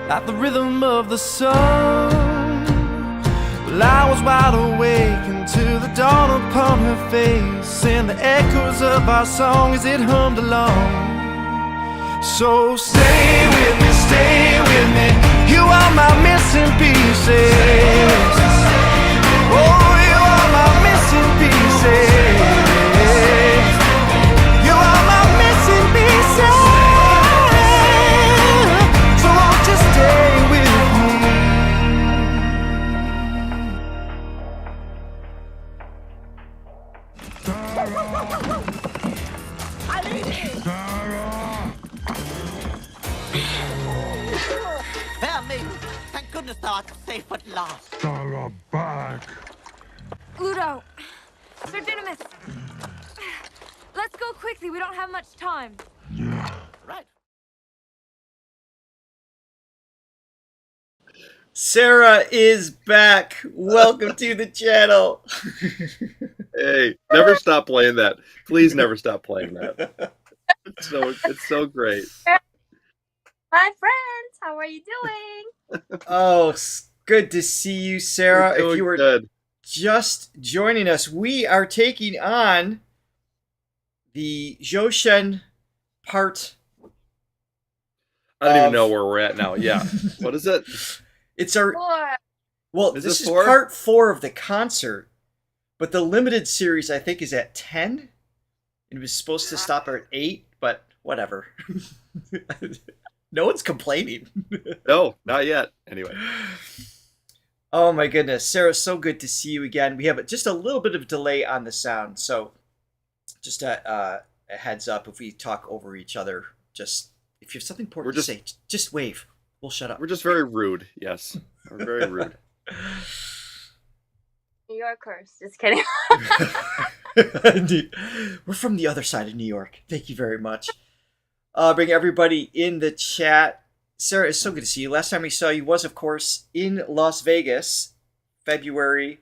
at the rhythm of the sun. Well, I was wide awake until the dawn upon her face, and the echoes of our song as it hummed along. So stay with me, you are my missing pieces. Oh, you are my missing pieces. You are my missing pieces. So won't you stay with Fair maiden, thank goodness thou art safe at last. Sarah back. Ludo! Sir Dynamis! Let's go quickly, we don't have much time. Right. Sarah is back. Welcome to the channel. Hey, never stop playing that. Please never stop playing that. It's so great. Hi, friends. How are you doing? Oh, good to see you, Sarah. You're If you were good. just joining us, we are taking on the Zhou Shen part. I don't even know where we're at now. Yeah. What is it? It's our Four. well. Is This this is 4? part 4 of the concert, but the limited series I think is at 10. It was supposed to stop at 8, but whatever. No one's complaining. No, not yet. Anyway. Oh my goodness, Sarah, so good to see you again. We have just a little bit of delay on the sound, so just a heads up if we talk over each other. Just if you have something important to say, just wave. We'll shut up. We're just very rude. Yes. We're very rude. New Yorkers. Just kidding. We're from the other side of New York. Thank you very much. Bring everybody in the chat. Sarah, it's so good to see you. Last time we saw you was, of course, in Las Vegas, February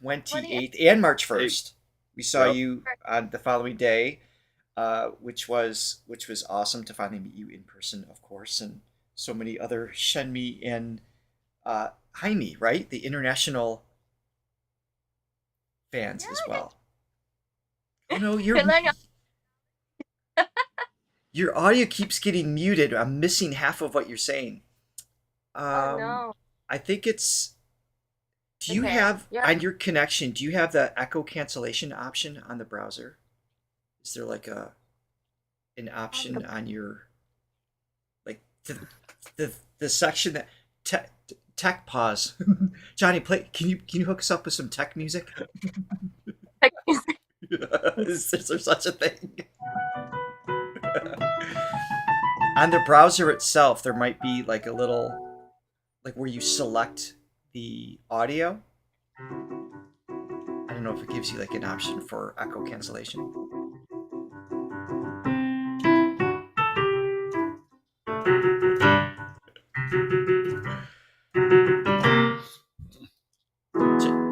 28th and March 1st. We saw you on the following day, which was awesome to finally meet you in person, of course, and so many other Shenmi and Jaime, right? The international fans as well. Oh no, your audio keeps getting muted. I'm missing half of what you're saying. Oh no. I think it's. Do you Okay, have yeah. on your connection? Do you have the echo cancellation option on the browser? Is there like an option on your like the section that tech pause? Johnny, play. Can you hook us up with some tech music? Is there such a thing? On the browser itself, there might be like a little, like where you select the audio. I don't know if it gives you like an option for echo cancellation.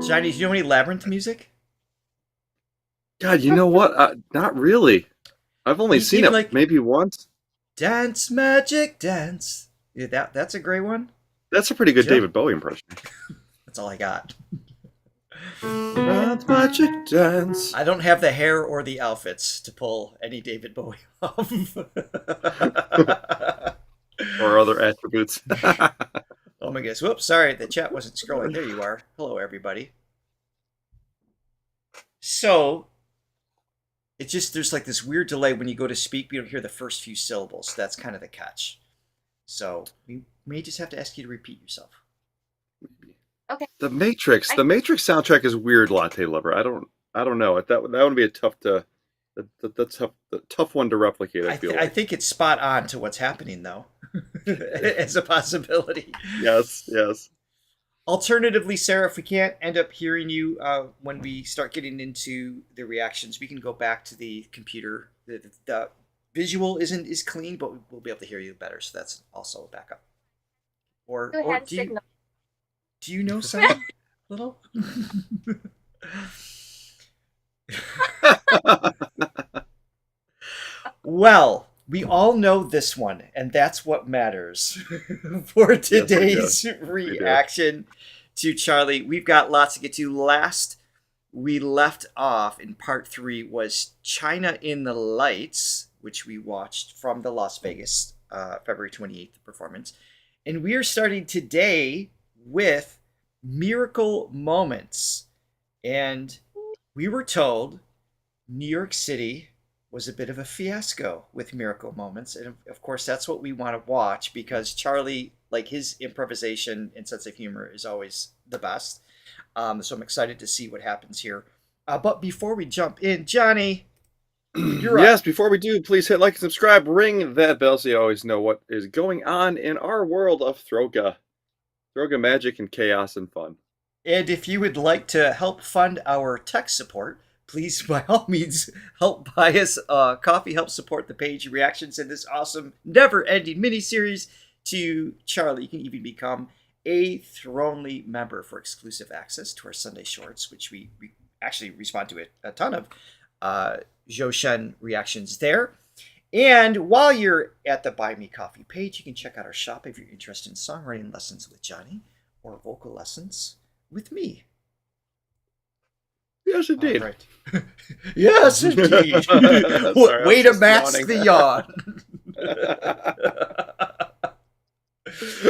Johnny, do you know any Labyrinth music? God, you know what? Not really. I've only seen it like maybe once. Dance Magic Dance. Yeah, that's a great one. That's a pretty good David Bowie impression. That's all I got. Dance Magic Dance. I don't have the hair or the outfits to pull any David Bowie off. Or other attributes. Oh my goodness. Whoops, sorry, the chat wasn't scrolling. There you are. Hello, everybody. So, it's just, there's like this weird delay when you go to speak, we don't hear the first few syllables. That's kind of the catch. So, we may just have to ask you to repeat yourself. Okay. The Matrix soundtrack is weird, Latte Lover. I don't know. That would be a tough one to replicate. I think it's spot on to what's happening, though. As a possibility. Yes. Alternatively, Sarah, if we can't end up hearing you when we start getting into the reactions, we can go back to the computer. The visual isn't as clean, but we'll be able to hear you better. So that's also a backup. Or do you know something little? Well, we all know this one, and that's what matters for today's reaction to Charlie. We've got lots to get to. Last we left off in part 3 was China in the Lights, which we watched from the Las Vegas February 28th performance. And we are starting today with Miracle Moments. And we were told New York City was a bit of a fiasco with Miracle Moments. And of course, that's what we want to watch because Charlie, like his improvisation and sense of humor is always the best. So I'm excited to see what happens here. But before we jump in, Johnny, you're yes, up. before we do, please hit like and subscribe. Ring that bell so you always know what is going on in our world of Throga. Throga magic and chaos and fun. And if you would like to help fund our tech support, please, by all means, help buy us coffee, help support the page reactions in this awesome, never-ending miniseries to Charlie. You can even become a Thronely member for exclusive access to our Sunday shorts, which we actually respond to a ton of Zhou Shen reactions there. And while you're at the Buy Me Coffee page, you can check out our shop if you're interested in songwriting lessons with Johnny or vocal lessons with me. Yes, indeed. All right. Yes, indeed. Sorry, Way to just mask yawning. the yawn.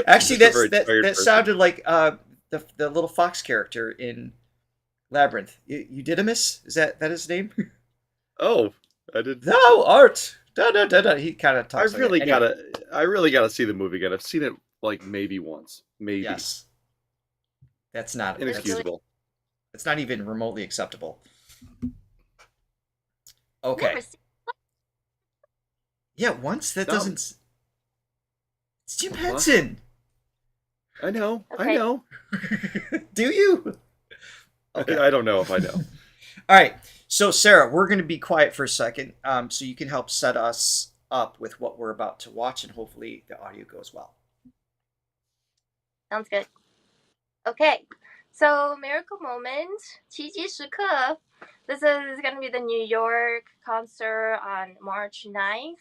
Actually, Just a very that tired person. sounded like the little fox character in Labyrinth. Eudidymus? Is that his name? Oh, I did. Thou art. Da, da, da, da. He kind of talks. I really like that. I really gotta see the movie again. I've seen it like maybe once, maybe. Yes. That's not Inexcusable. It's not even remotely acceptable. Okay. Never seen- Yeah, once that No. doesn't. It's Jim What? Henson. I know. I Okay. know. Do you? Okay. I don't know if I know. All right. So, Sarah, we're going to be quiet for a second so you can help set us up with what we're about to watch, and hopefully the audio goes well. Sounds good. Okay, so Miracle Moment, 奇迹时刻. This is going to be the New York concert on March 9th,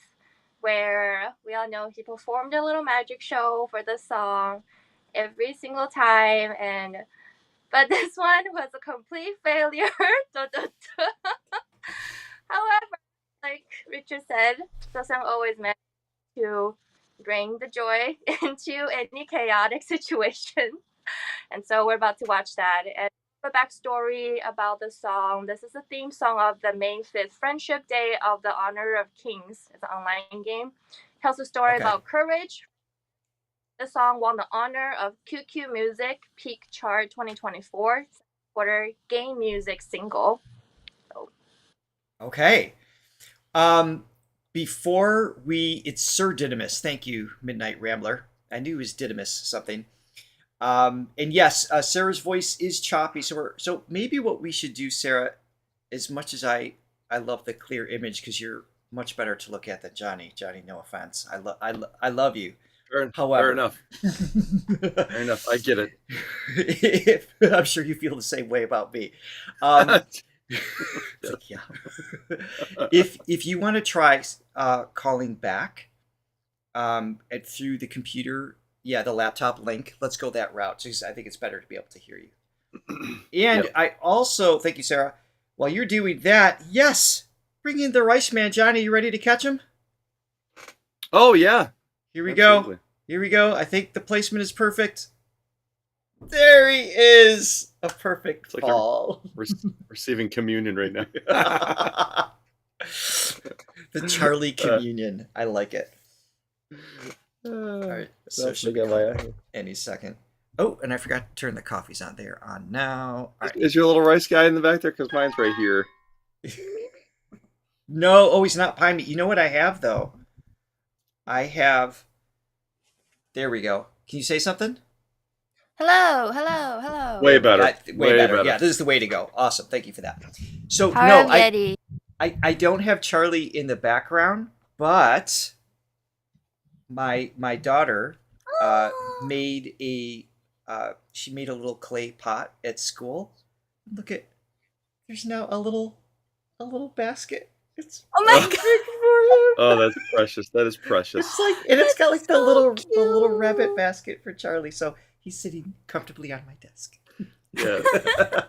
where we all know he performed a little magic show for the song every single time, but this one was a complete failure. However, like Richard said, the song always meant to bring the joy into any chaotic situation. And so we're about to watch that. And a backstory about the song. This is the theme song of the May 5th Friendship Day of the Honor of Kings. It's an online game. Tells a story about courage. The song won the honor of QQ Music Peak Chart 2024 quarter game music single. Okay. Before it's Sir Didymus. Thank you, Midnight Rambler. I knew it was Didymus something. And yes, Sarah's voice is choppy. So maybe what we should do, Sarah, as much as I love the clear image because you're much better to look at than Johnny. Johnny, no offense. I love you. Fair enough. Fair enough. I get it. I'm sure you feel the same way about me. Yeah. If you want to try calling back through the computer, the laptop link, let's go that route because I think it's better to be able to hear you. And Yep. I also, thank you, Sarah, while you're doing that, yes, bring in the Rice Man. Johnny, you ready to catch him? Oh yeah. Here we Absolutely. go. Here we go. I think the placement is perfect. There he is. A perfect It's like fall. Receiving communion right now. The Charlie communion. I like it. All right. So should be coming any second. Oh, and I forgot to turn the coffees on. They are on now. All right. Is your little rice guy in the back there? Because mine's right here. No. Oh, he's not behind me. You know what I have, though? I have... There we go. Can you say something? Hello, hello, hello. Way better. Way better. Yeah, this is the way to go. Awesome. Thank you for that. So, How no, Yeti. I don't have Charlie in the background, but my daughter made a little clay pot at school. Look at, there's now a little basket. It's Oh my perfect for Oh, that's precious. That is precious. It's like, and it's got like the little rabbit basket for Charlie, so he's sitting comfortably on my desk. Yeah.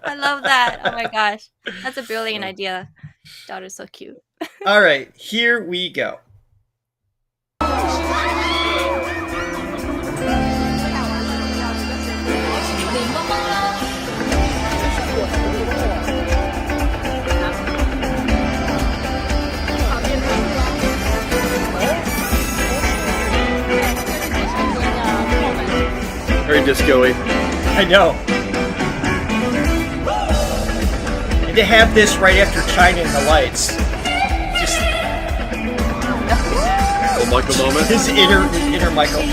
I love that. Oh my gosh. That's a brilliant idea. Daughter's so cute. All right, here we go. Very disco-y. I know. And to have this right after China and the Lights, just Oh, Michael moment. his inner Michael.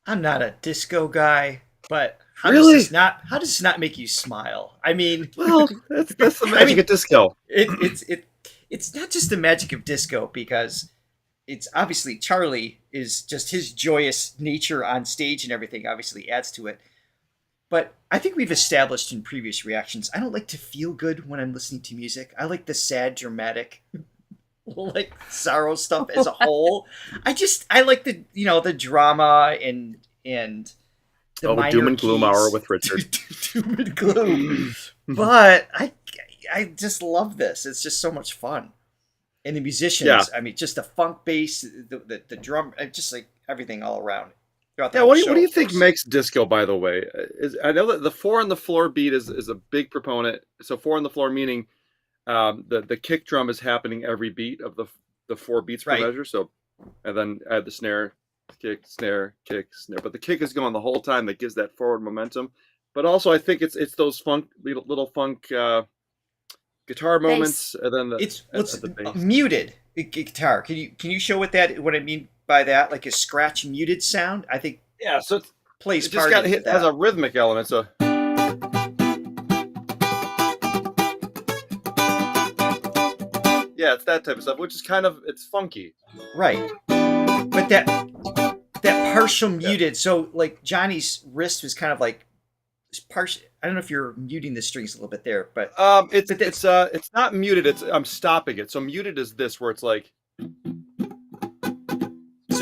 I'm not a disco guy, but how Really? does this not make you smile? I mean, Well, that's the magic of disco. it's not just the magic of disco, because it's obviously Charlie is just his joyous nature on stage and everything obviously adds to it. But I think we've established in previous reactions, I don't like to feel good when I'm listening to music. I like the sad, dramatic, like sorrow stuff as a whole. I like the drama and the minor Doom and Gloom keys. hour with Richard. Doom and Gloom. But I just love this. It's just so much fun. And the musicians, Yeah. I mean, just the funk bass, the drum, just like everything all around. Yeah, what do you think makes disco, by the way? I know that the 4 on the floor beat is a big proponent. So 4 on the floor meaning the kick drum is happening every beat of the 4 beats per Right. measure. So, and then add the snare, kick, snare, kick, snare. But the kick is going the whole time. That gives that forward momentum. But also, I think it's those little funk guitar moments, and then the bass. Muted guitar. Can you show what I mean by that? Like a scratch muted sound. I think Yeah, so it plays just part of has that. a rhythmic element. So yeah, it's that type of stuff, which is it's funky. Right. But that partial muted, so like Johnny's wrist was kind of like partial. I don't know if you're muting the strings a little bit there, but It's not muted. I'm stopping it. So muted is this, where it's like, so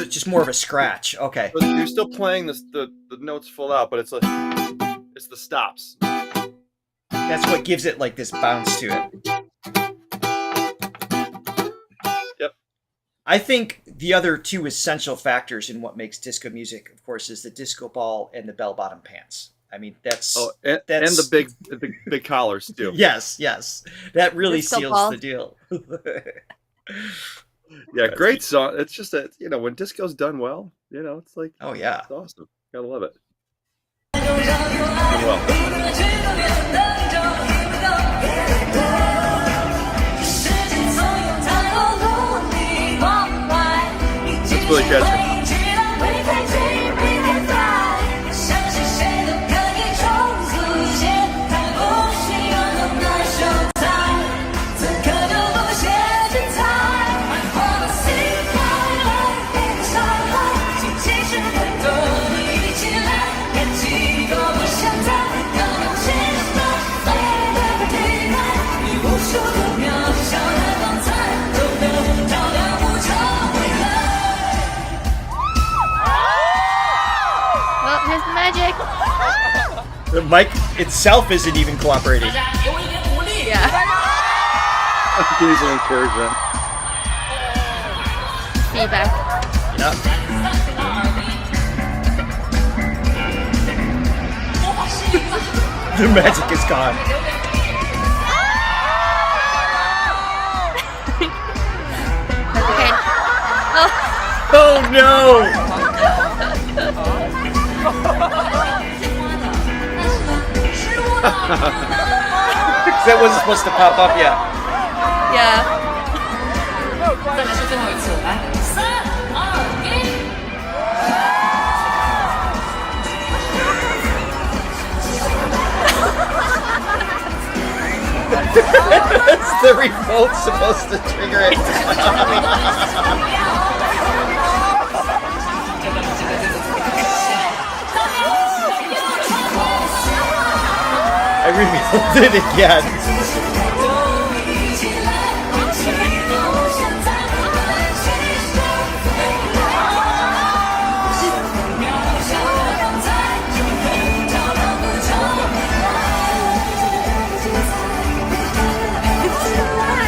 it's just more of a scratch. Okay. but you're still playing the notes full out, but it's the stops. That's what gives it like this bounce to it. Yep. I think the other two essential factors in what makes disco music, of course, is the disco ball and the bell-bottom pants. I mean, that's And the big collars too. yes, that really Disco seals ball. the deal. Yeah, great song. It's just that when disco's done well, it's like Oh yeah. it's awesome. Gotta love it. Done well. It's really catchy. The mic itself isn't even cooperating. Yeah. Give you some encouragement. Feedback. Yep. The magic is gone. Okay. Oh no! That wasn't supposed to pop up yet. Yeah. It's the remote supposed to trigger it. I revealed it again.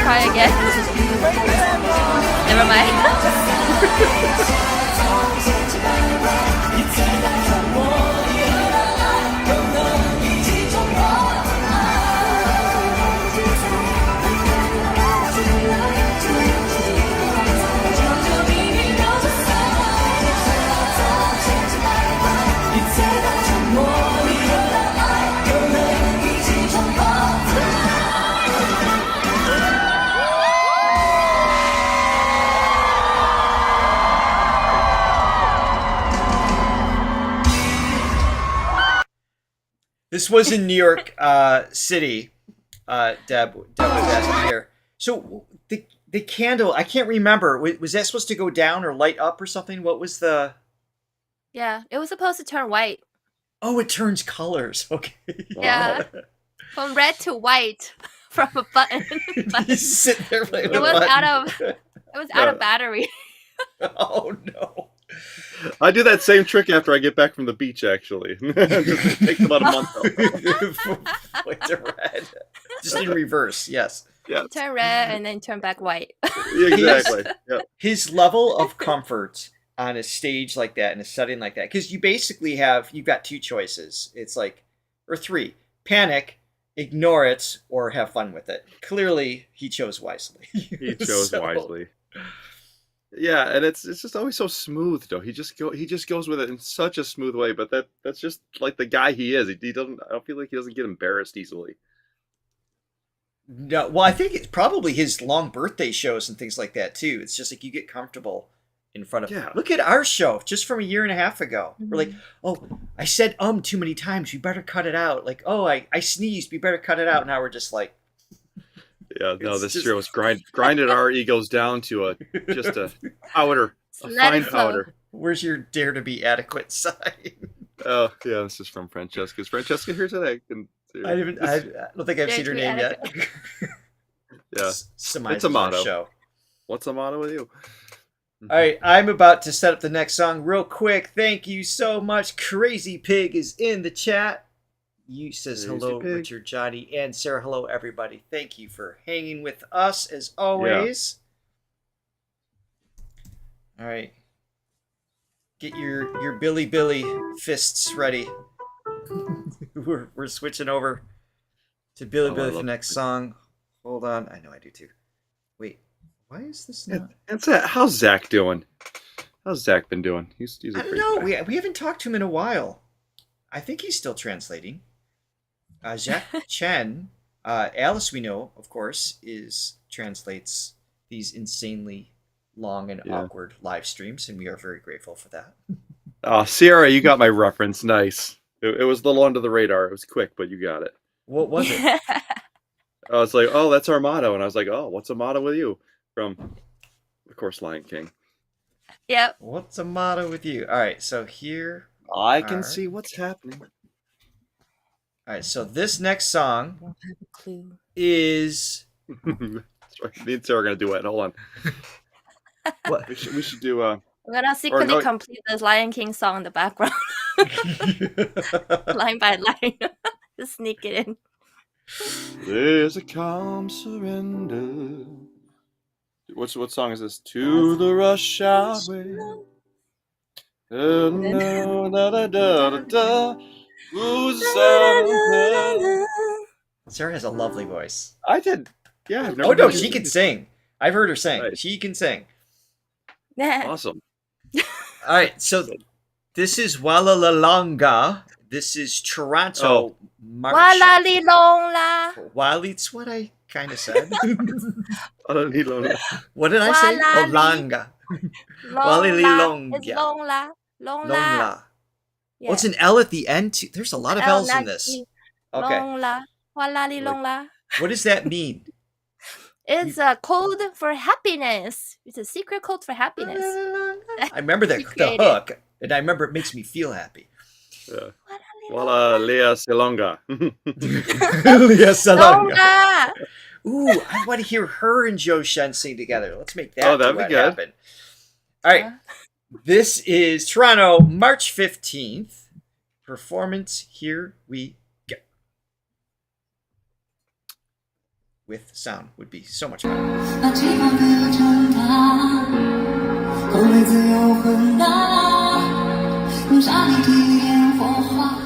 Try again. Never mind. This was in New York City. Deb was asking here. So the candle, I can't remember. Was that supposed to go down or light up or something? What was the? Yeah, it was supposed to turn white. Oh, it turns colors. Okay. Yeah. From red to white from a button. You sit there playing It with was a button. out of battery. Oh no. I do that same trick after I get back from the beach, actually. Just takes about a month. White to red. Just in reverse, yes. Yeah, Turn red and then turn back white. exactly. Yeah. His level of comfort on a stage like that, in a setting like that, because you've got two choices. It's like, or three: panic, ignore it, or have fun with it. Clearly, he chose wisely. He chose wisely. Yeah, and it's just always so smooth, though. He just goes with it in such a smooth way. But that's just like the guy he is. He doesn't. I don't feel like he doesn't get embarrassed easily. No, well, I think it's probably his long birthday shows and things like that too. It's just like you get comfortable in front of. Yeah. Look at our show just from a year and a half ago. We're like, oh, I said too many times. We better cut it out. Like, oh, I sneezed. We better cut it out. Now we're just like. Yeah, no, It's this just- year was grinded our egos down to just a powder, a Let it fine flow. powder. Where's your dare to be adequate sign? Oh, yeah, this is from Francesca. Is Francesca here today? I don't think I've Dare seen to her be name yet. adequate. Yeah. Surmises It's a our motto. show. What's the motto with you? All right, I'm about to set up the next song real quick. Thank you so much. Crazy Pig is in the chat. You says Crazy hello, Pig. Richard, Johnny, and Sarah. Hello, everybody. Thank you for hanging with us as always. All right, get your Billy fists ready. we're switching over to Billy Oh, I for the love next it. song. Hold on, I know I do too. Wait, why is this not? That's that. How's Zach doing? How's Zach been doing? He's a I don't great know. guy. We haven't talked to him in a while. I think he's still translating. Jack Chen, Alice, we know, of course, translates these insanely long and Yeah. awkward live streams, and we are very grateful for that. Oh, Sierra, you got my reference. Nice. It was a little under the radar. It was quick, but you got it. What was it? I was like, oh, that's our motto. And I was like, oh, what's the motto with you? From, of course, Lion King. Yep. What's the motto with you? All right, so here. I can Alright. see what's happening. All right, so this next song Don't have a clue. is Sorry, me and Sarah are going to do it. Hold on. what? We should do I'm gonna secretly no- complete this Lion King song in the background. line by line. Just sneak it in. There's a calm surrender. What song is this? To the rush away. Sarah has a lovely voice. I did. Yeah. I've never Oh no, heard she it. can sing. I've heard her sing. Right. She can sing. Awesome. All right, so this is Walalilongla. This is Toronto. Walalilongla. It's what I kind of said. Walalilongla. What did I say? Olanga. Walalilongla. It's Longla. Longla. Yeah. Oh, it's an L at the end too. There's a lot of L's in not this. E. Okay. Walalilongla. Walalilongla. What does that mean? It's a code for happiness. It's a secret code for happiness. I remember the created. hook, and I remember it makes me feel happy. Yeah. Walalilongla. Longla. Ooh, I want to hear her and Zhou Shen sing together. Let's make that that'd be duet good. happen. All right. This is Toronto, March 15th. Performance, here we go. With sound would be so much better. 那期盼的长大，口味自由混搭，用沙粒体验火花，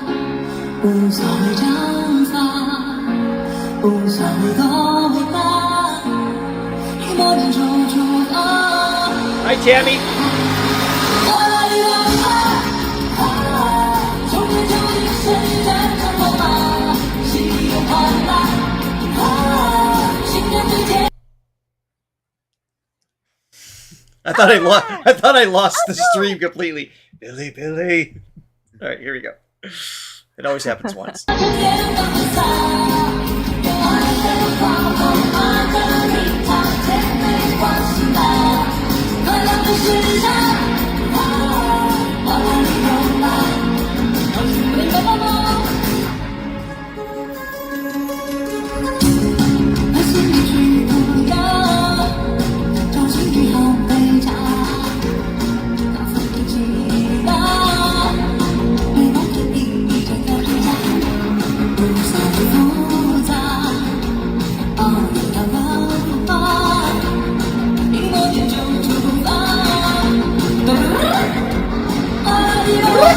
无所谓章法，无所谓多伟大，一抹点就出发。 Hi, Tammy. 啦啦哩啦啦，从天就一身战场跑马，喜又欢乐，新年最甜。 I thought I lost the stream completely. Billy. All right, here we go. It always happens once. 天的分散，用爱的花朵，爱的灵堂，甜美欢喜的，快乐的时差，哇啦哩啦啦，让心灵的梦梦，和心里去不要，找寻最好回家，大风一起打。 美梦着你，你在跳着舞，无所谓复杂，哦，有条浪花，一抹点就出发，啊哩啦啦，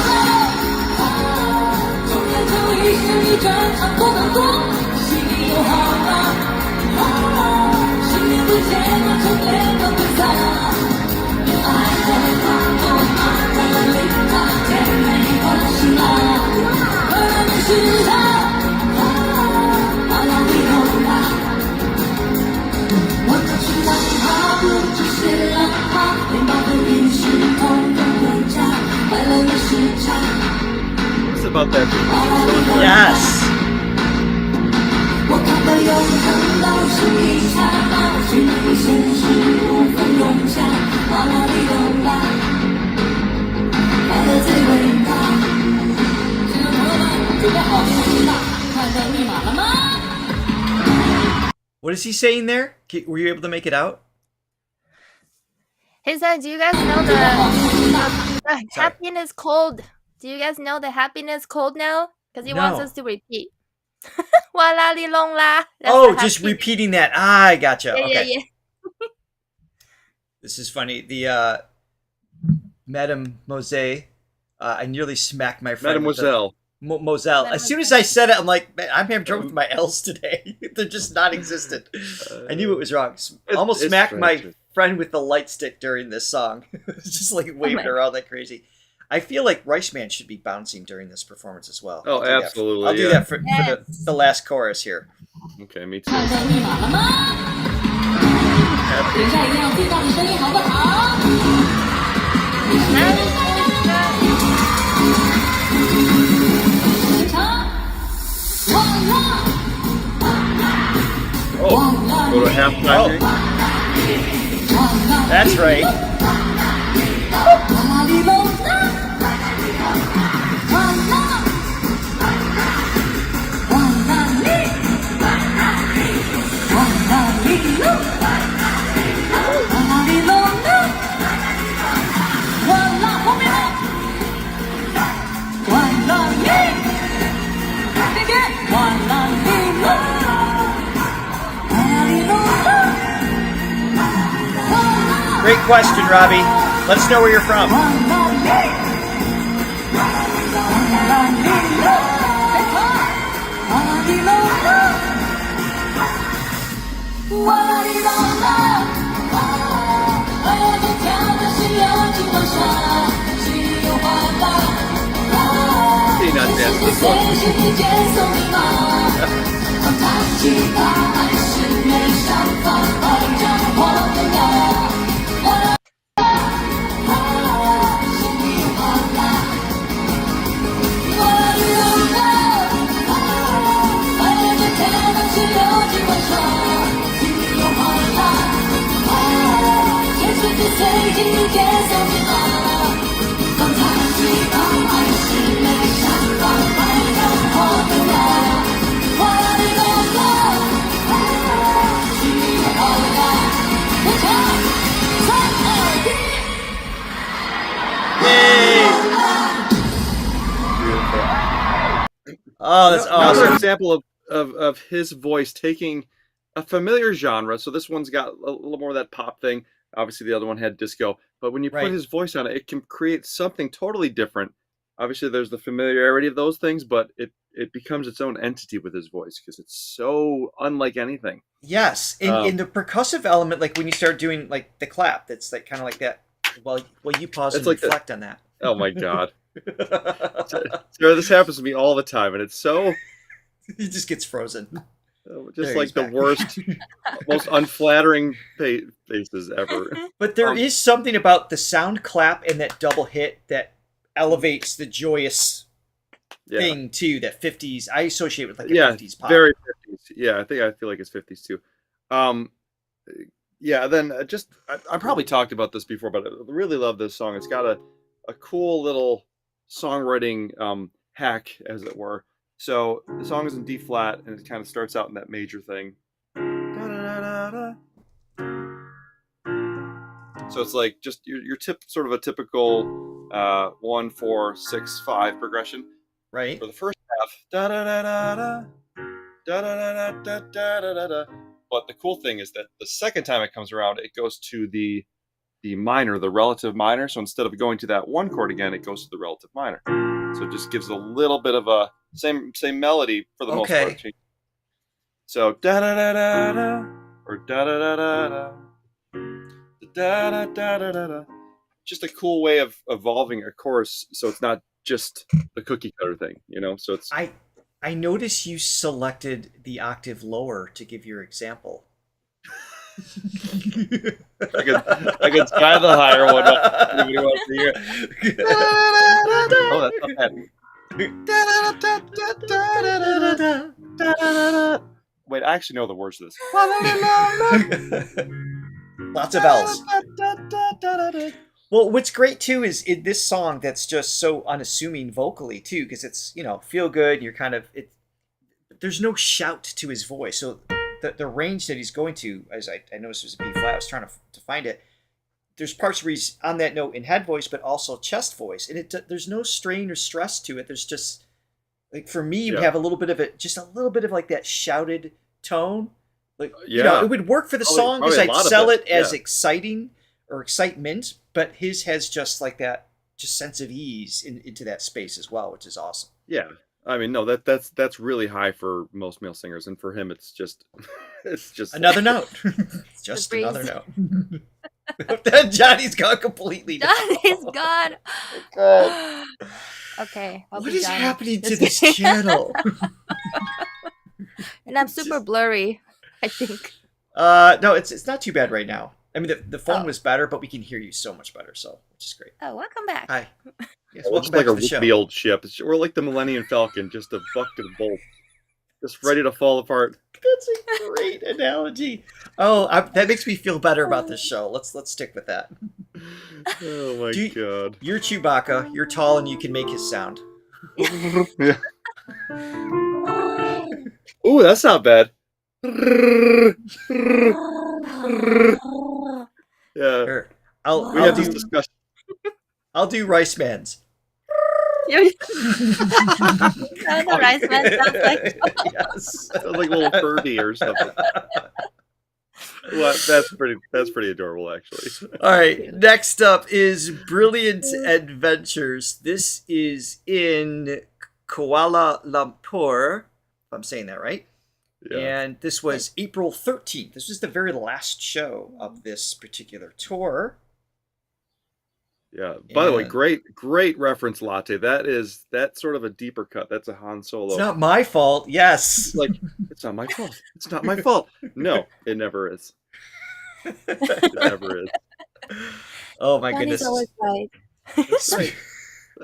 从天就一身一战场多更多，喜里有好啊，新年最甜的春天的比赛，有爱的花朵，爱的灵堂，甜美欢喜啦，快乐的时差，哇啦哩啦啦，我就是浪花，不只是浪花，连暴风雨时通通回家，快乐的时差， What's about that? 哇啦哩啦啦。 Yes. 我看到永恒都是一刹那，虚拟与现实无法融洽，哇啦哩啦啦，快乐最伟大。亲爱的朋友们，准备好听啦，快乐密码了吗？ What is he saying there? Were you able to make it out? Hey, son, do you guys know the happiness code? Do you guys know the happiness code now? Because he wants No. us to repeat. Walalilongla. That's Oh, the just happy- repeating that. Ah, I gotcha. Yeah, Okay. yeah. This is funny. The Madame Mose, I nearly smacked my friend. with the- Mademoiselle. Moselle. As soon as I said it, I'm like, man, I'm having trouble with my L's today. They're just non-existent. I knew it was wrong. Almost it's smacked my strange. friend with the light stick during this song. Just like waving my around like crazy. I feel like Rice Man should be bouncing during this performance as well. Oh, I'll do that. absolutely, I'll do yeah. that for the last chorus here. Okay, me too. 快乐密码了吗？等一下一定要最大的声音，好不好？时差，哇啦！ Oh, go to halftime. That's right. 哇啦哩隆啦，哇啦，哇啦哩，哇啦哩隆，哇啦哩隆啦，哇啦后面了，哇 question, Robbie. Let us know where you're from. Not dance this one. Oh, that's Another awesome. example of his voice taking a familiar genre. So this one's got a little more of that pop thing. Obviously, the other one had disco. But when you put Right. his voice on it, it can create something totally different. Obviously, there's the familiarity of those things, but it becomes its own entity with his voice because it's so unlike anything. Yes, in the percussive element, like when you start doing like the clap, that's like kind of like that. Well, you pause It's and like reflect on that. Oh my god. Sarah, this happens to me all the time, and it's so He just gets frozen. just There, like he's the back. worst, most unflattering faces ever. But there is something about the sound clap and that double hit that elevates the joyous Yeah, thing too. That 50s I associate with like a yeah, 50s pop. very 50s. Yeah, I feel like it's 50s too. Yeah. Then I probably talked about this before, but I really love this song. It's got a cool little songwriting hack, as it were. So the song is in D flat, and it kind of starts out in that major thing. Da-da-da-da-da. So it's like just your sort of a typical 1, 4, 6, 5 progression. Right? For the first half, da da da da da da da da da da da. But the cool thing is that the second time it comes around, it goes to the minor, the relative minor. So instead of going to that one chord again, it goes to the relative minor. So it just gives a little bit of a same melody for the most part. So da da da da da or da da da da da da da da da da. Just a cool way of evolving a chorus, so it's not just the cookie cutter thing, you know. So it's I notice you selected the octave lower to give your example. I could try the higher one. Anybody wants to hear it? Oh, that's not bad. Wait, I actually know the words to this. Lots of L's. Well, what's great too is in this song that's just so unassuming vocally too, because it's feel good. You're kind of there's no shout to his voice, so the range that he's going to, as I noticed, was a B flat. I was trying to find it. There's parts where he's on that note in head voice, but also chest voice, and there's no strain or stress to it. There's just like for me, you have a little bit of it, just a little bit of like that shouted tone. Like it would work for the song because I'd sell it as exciting or excitement, but his has just like that just sense of ease into that space as well, which is awesome. Yeah, I mean, no, that's really high for most male singers, and for him, it's just another note. It's just another note. Johnny's gone completely. Johnny's gone. God. Okay. What is happening to this channel? And I'm super blurry, I think. No, it's not too bad right now. I mean, the phone was better, but we can hear you so much better, so which is great. Oh, welcome back. Hi. Yes, We're welcome just back like to a the show. rickety old ship. We're like the Millennium Falcon, just a bucket of both, just ready to fall apart. That's a great analogy. Oh, that makes me feel better about this show. Let's stick with that. Oh my god! You're Chewbacca. You're tall, and you can make his sound. Yeah. Ooh, that's not bad. Yeah. Here, We had this discussion. I'll do Rice Man's. The rice man sounds like Yes. Sounds like a little birdie or something. Well, that's pretty adorable, actually. All right, next up is Brilliant Adventures. This is in Kuala Lumpur, if I'm saying that right. Yeah. And this was April 13th. This was the very last show of this particular tour. Yeah. By the way, And- great reference, Latte. That's sort of a deeper cut. That's a Han Solo. It's not my fault. Yes. Like, it's not my fault. It's not my fault. No, it never is. It never is. Oh my Johnny's goodness. always right. Right.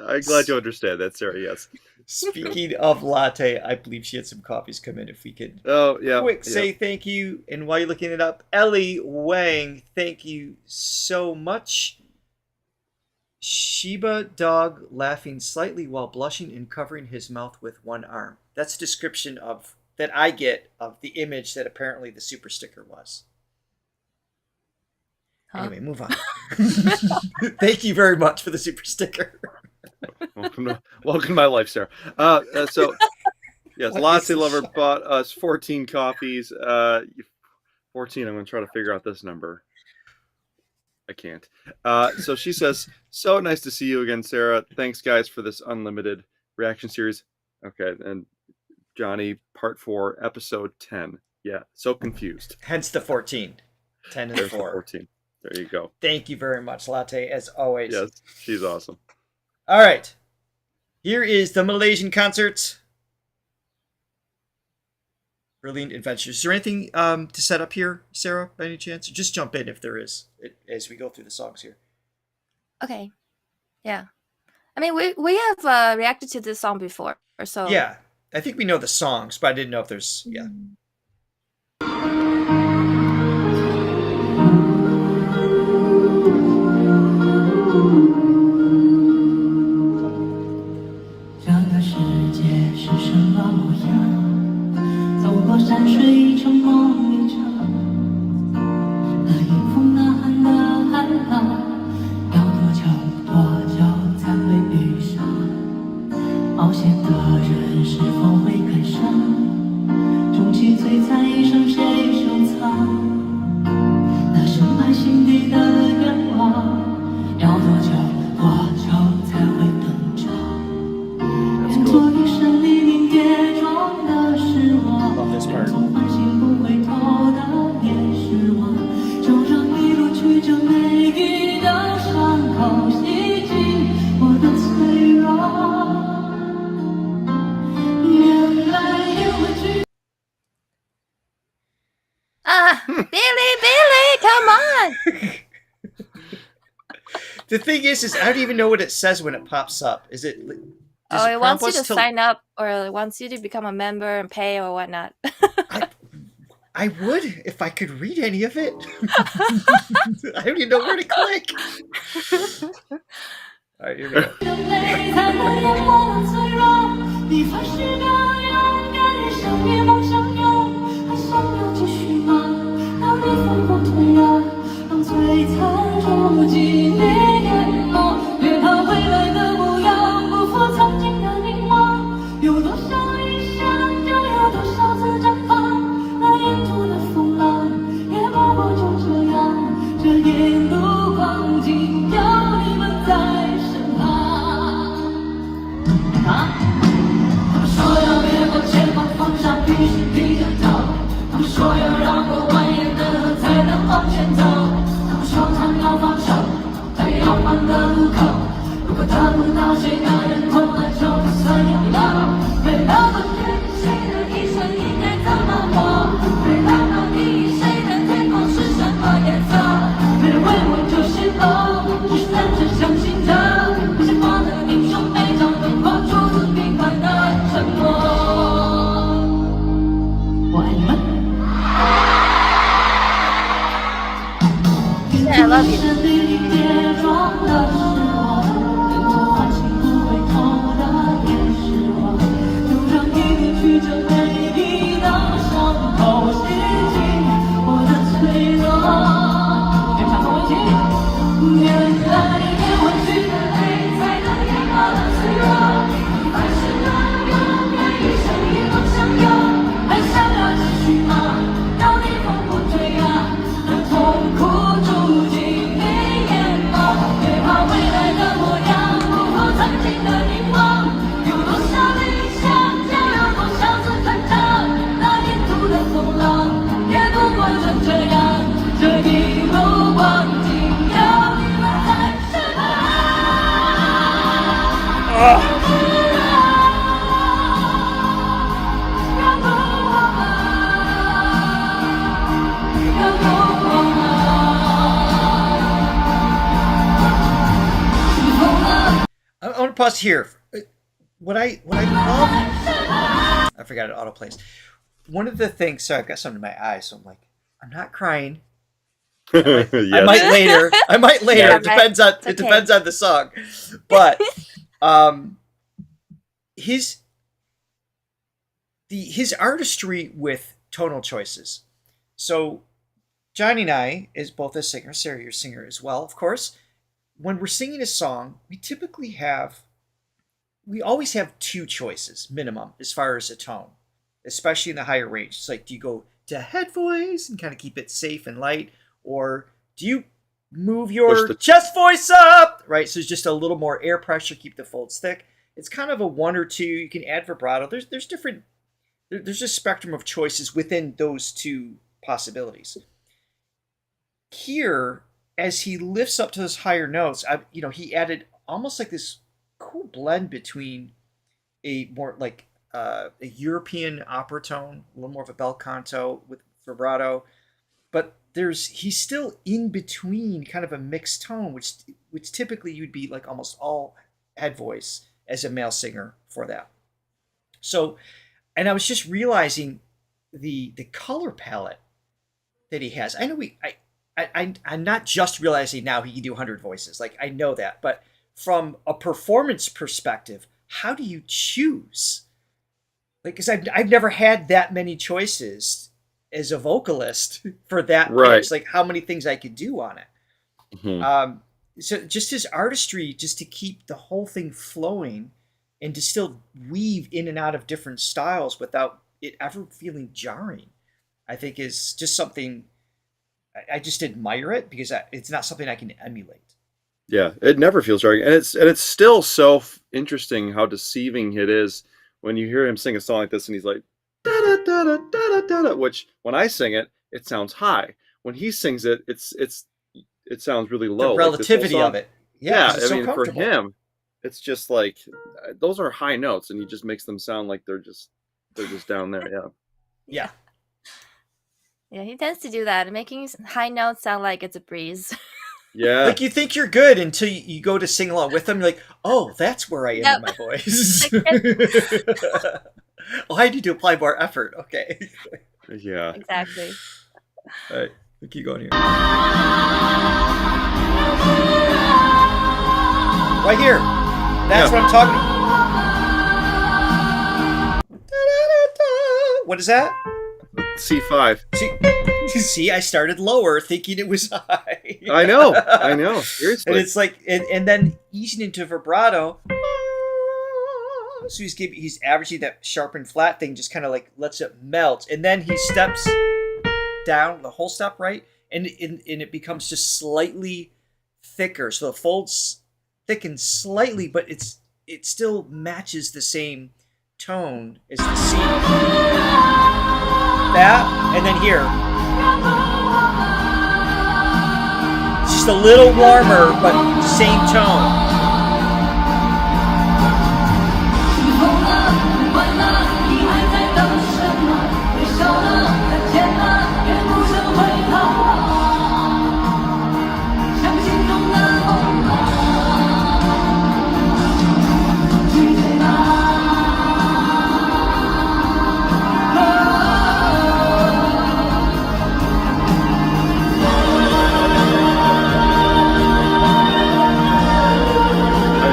I'm glad you understand that, Sarah. Yes. Speaking of Latte, I believe she had some copies come in. If we could Oh yeah. quick yeah. say thank you. And while you're looking it up, Ellie Wang, thank you so much. Shiba dog laughing slightly while blushing and covering his mouth with one arm. That's a description of that I get of the image that apparently the super sticker was. Huh? Anyway, move on. Thank you very much for the super sticker. Welcome to my life, Sarah. So yes, What Latte is this Lover show? bought us 14 copies. 14. I'm going to try to figure out this number. I can't. So she says, so nice to see you again, Sarah. Thanks, guys, for this unlimited reaction series. Okay, and Johnny, part 4, episode 10. Yeah, so confused. Hence the 14. 10 and There's the 4. 14. There you go. Thank you very much, Latte, as always. Yes, she's awesome. All right. Here is the Malaysian concert. Brilliant Adventures. Is there anything to set up here, Sarah, by any chance? Just jump in if there is, as we go through the songs here. Okay. Yeah. I mean, we have reacted to this song before, so Yeah. I think we know the songs, but I didn't know if there's... Yeah. Mm. 这个世界是什么模样？走过山水一程梦一场，那迎风呐喊的海浪，要多久才会遇上？冒险的人是否会感伤？终其璀璨一生谁收藏？那深埋心底的愿望，要多久才会登场？沿途一生历历跌撞的失望， Love this part. 从繁星不回头的也失望，就让一路曲折每一道伤口洗净我的脆弱。原来因为惧 Billy, come on! The thing is I don't even know what it says when it pops up. Is it... does It wants you prompt to us sign up, or it wants you to become a member and pay or whatnot. I would if I could read any of it. I don't even know where to click. All right, here we go. 人类才能淹没了脆弱，你发誓的勇敢与生与梦相拥，还想要继续吗？当你疯狂退让，让璀璨住进你眼眸，别怕未来的模样不负曾经的凝望，有多少理想就有多少次绽放，那沿途的风浪也不过就这样，这一路光景有你们在身旁。他们说要越过前方放下必须低着头，他们说要绕过蜿蜒的河才能往前走，他们说他们要放手，在遥远的路口，如果得不到谁的认同，那就不算拥有。为了不决定谁的一生应该怎么活，为了到底谁的天空是什么颜色，没人为我就先走，只是认真相信着，那些花的英雄悲壮灯光出自平凡的沉默。我爱你们。 Yeah, I love you. 是历历跌撞的失望，沿途繁星不回头的也失望，的凝望，有多少理想，就有多少次成长。那沿途的风浪，也不过就这样。这一路光景，有你们在身旁。I want to pause here. What I love, I forgot it autoplays. One of the things, sorry, I've got something in my eye, so I'm like, I'm not crying. I Yes. might later. Yeah, It depends on okay. it depends on the song. But his artistry with tonal choices. So Johnny and I, is both a singer, Sarah, you're a singer as well, of course. When we're singing a song, we always have two choices minimum as far as a tone, especially in the higher range. It's like, do you go to head voice and kind of keep it safe and light, or do you move your chest voice up, right? So it's just a little more air pressure, keep the folds thick. It's kind of a one or two. You can add vibrato. There's a spectrum of choices within those two possibilities. Here, as he lifts up to those higher notes, he added almost like this cool blend between a more like a European opera tone, a little more of a bel canto with vibrato, but he's still in between kind of a mixed tone, which typically you'd be like almost all head voice as a male singer for that. So, and I was just realizing the color palette that he has. I know I'm not just realizing now he can do 100 voices. Like, I know that, but from a performance perspective, how do you choose? Like, because I've never had that many choices as a vocalist for that right. pitch. Like, how many things I could do on it. Mm-hmm. So just his artistry, just to keep the whole thing flowing and to still weave in and out of different styles without it ever feeling jarring, I think is just something I just admire it, because it's not something I can emulate. Yeah, it never feels jarring, and it's still so interesting how deceiving it is when you hear him sing a song like this, and he's like da da da da da da da, which when I sing it, it sounds high. When he sings it, it sounds really low. The relativity of it. Yeah, I mean, for him, it's just like those are high notes, and he just makes them sound like they're just down there. Yeah. Yeah. Yeah, he tends to do that, making high notes sound like it's a breeze. Yeah. Like, you think you're good until you go to sing along with them. You're like, oh, that's where I am in my voice. Oh, I need to apply more effort. Okay. Yeah. Exactly. All right, we'll keep going here. Right here. That's what I'm talking about. What is that? C5. See, I started lower thinking it was high. I know. Seriously. And it's like, and then easing into vibrato. So he's averaging that sharp and flat thing, just kind of like lets it melt. And then he steps down the whole step, right? And it becomes just slightly thicker. So the folds thicken slightly, but it still matches the same tone as the C. That, and then here. It's just a little warmer, but same tone.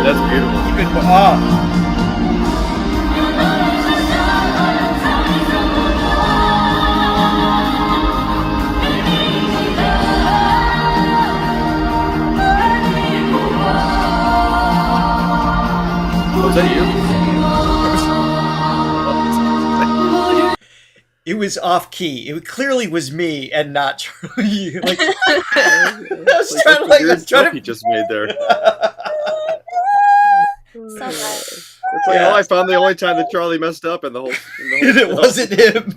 That's beautiful. Keep it up. Was that you? It was off key. It clearly was me and not Charlie. Like, I was trying to He just made there. So It's like, oh, I found the only time that Charlie messed up in the whole. And it wasn't him.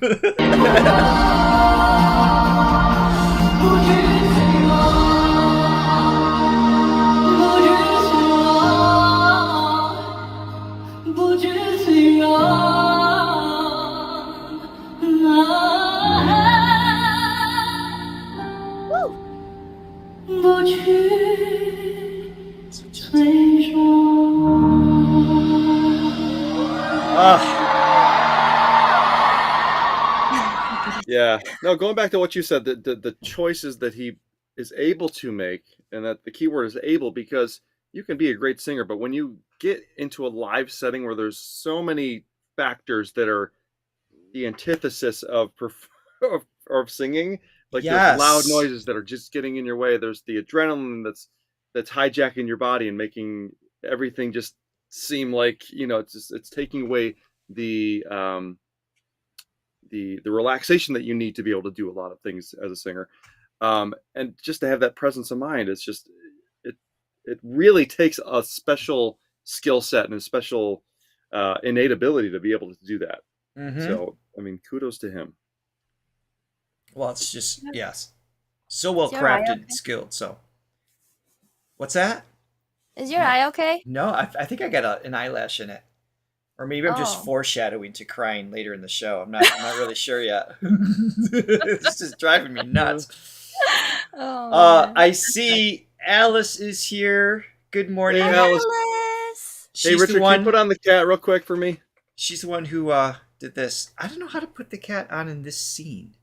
Yeah. No, going back to what you said, the choices that he is able to make, and that the key word is able, because you can be a great singer, but when you get into a live setting where there's so many factors that are the antithesis of singing, like Yes. there's loud noises that are just getting in your way. There's the adrenaline that's hijacking your body and making everything just seem like, it's taking away the relaxation that you need to be able to do a lot of things as a singer. And just to have that presence of mind, it's just, it really takes a special skill set and a special innate ability to be able to do that. Mhm. So, I mean, kudos to him. Well, it's just, yes. So well Is your eye crafted, okay? skilled. So, what's that? Is your eye okay? No, I think I got an eyelash in it. Or maybe I'm just Oh. foreshadowing to crying later in the show. I'm not really sure yet. This is driving me nuts. Oh, I see Alice is here. Good morning, Hey, Alice. Alice. Hey, She's Richard, the can one. you put on the cat real quick for me? She's the one who did this. I don't know how to put the cat on in this scene.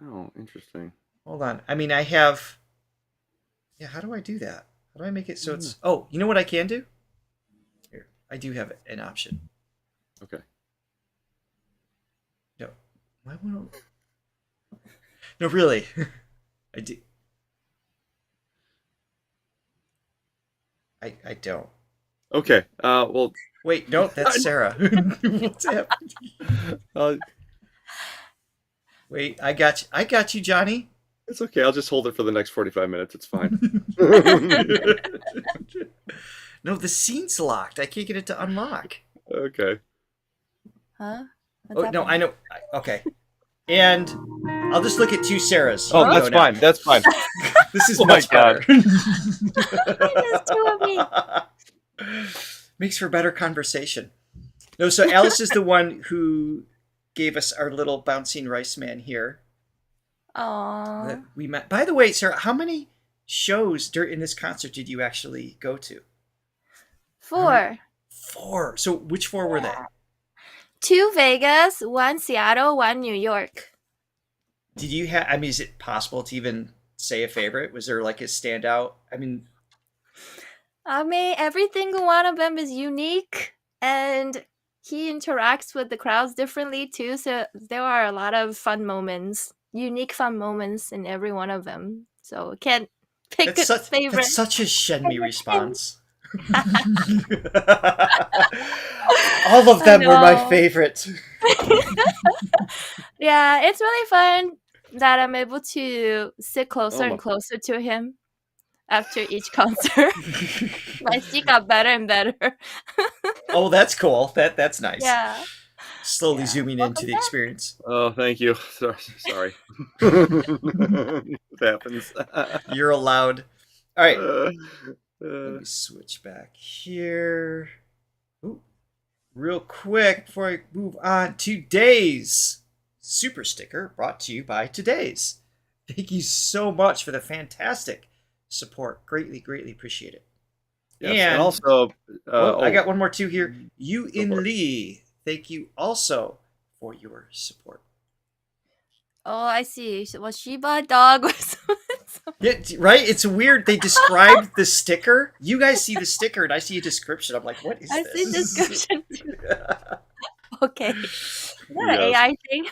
Oh, interesting. Hold on. I mean, I have. Yeah, how do I do that? How do I make it so it's? Oh, you know what I can do? Here, I do have an option. Okay. No, why won't? No, really, I do. I don't. Okay. Well, Wait, no, that's Sarah. What's happening? Wait, I got you, Johnny. it's okay. I'll just hold it for the next 45 minutes. It's fine. No, the scene's locked. I can't get it to unlock. Okay. Huh? Oh no, I know. Okay, and I'll just look at two Sarahs. Oh, You that's go now. fine. That's fine. This is Oh my much better. There's two of me. Makes for better conversation. No, so Alice is the one who gave us our little bouncing rice man here Aww. that we met. By the way, Sarah, how many shows in this concert did you actually go to? 4. 4. So which 4 were they? 2 Vegas, 1 Seattle, 1 New York. Did you have? I mean, is it possible to even say a favorite? Was there like a standout? I mean, Every single one of them is unique, and he interacts with the crowds differently too. So there are a lot of fun moments, unique fun moments in every one of them. So can't pick a favorite. That's such a Shenmue response. All of them were my know. favorite. Yeah, it's really fun that I'm able to sit closer Oh my- and closer to him after each concert. My seat got better and better. Oh, that's cool. That's nice. Yeah. Slowly Yeah. zooming into the experience. Oh, thank you. Sorry. It happens. You're allowed. All right. Uh, Let me switch back here. Ooh. Real quick before I move on, today's super sticker brought to you by Today's. Thank you so much for the fantastic support. Greatly, greatly appreciate it. yes, And- and also, I got one more too here. You Go in for it. Lee. Thank you also for your support. Oh, I see. Was Shiba a dog or something? Yeah, right? It's weird. They described the sticker. You guys see the sticker, and I see a description. I'm like, what is I this? see description too. Okay. Is that an Yes. AI thing?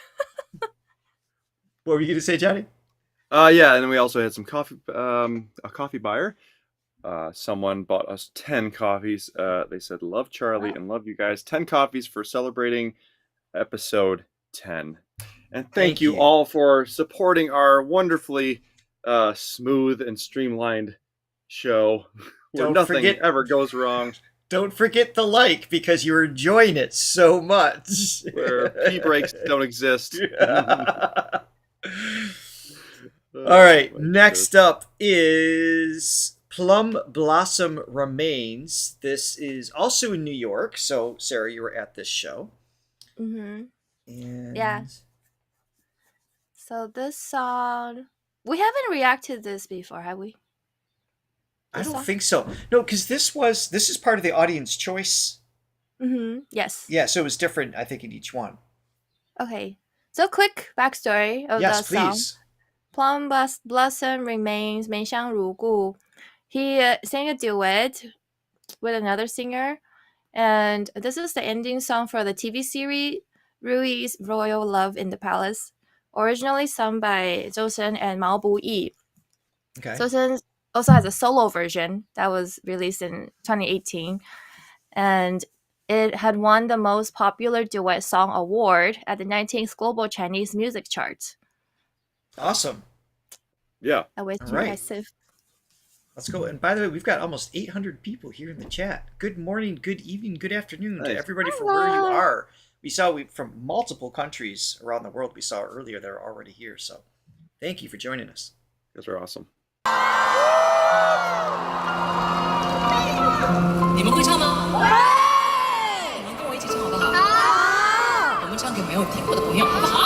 What were you going to say, Johnny? yeah, and then we also had some coffee, a coffee buyer. Someone bought us 10 coffees. They said, love Charlie and love you guys. 10 coffees for celebrating episode 10. And thank you you. all for supporting our wonderfully smooth and streamlined show where Don't nothing forget- ever goes wrong. Don't forget the like because you're enjoying it so much. Where pee breaks don't exist. All right, next up is Plum Blossom Remains. This is also in New York. So, Sarah, you were at this show. And Yeah. so this song, we haven't reacted to this before, have we? I This don't song? think so. No, because this is part of the audience choice. Yes. Yeah, so it was different, I think, in each one. Okay. So quick backstory of Yes, that song. please. Plum Blossom Remains, 梅香如故. He sang a duet with another singer, and this is the ending song for the TV series Rui's Royal Love in the Palace, originally sung by Zhou Shen and Mao Bu-yi. Okay. Zhou Shen also has a solo version that was released in 2018, and it had won the most popular duet song award at the 19th Global Chinese Music Chart. Awesome. Yeah. That was All right. impressive. Let's go. And by the way, we've got almost 800 people here in the chat. Good morning, good evening, good afternoon to Nice. everybody from where you Hello. are. We from multiple countries around the world we saw earlier that are already here. So thank you for joining us. You guys are awesome. 你们会唱吗？会！你们跟我一起唱好不好？好！我们唱给没有听过的朋友，好不好？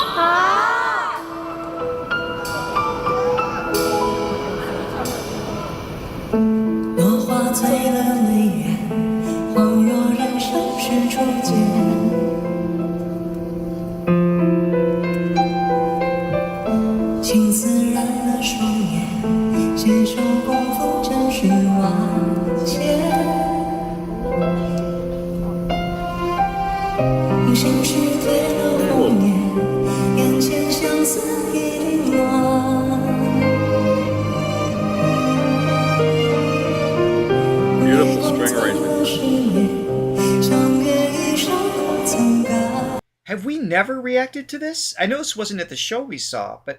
落花醉了眉眼，恍若人生是初见。青丝染了双眼，携手共赴尘世万千。心事褪了红颜，眼前相思已乱。Beautiful string arrangement. 相约一生可曾改。 Have we never reacted to this? I know this wasn't at the show we saw, but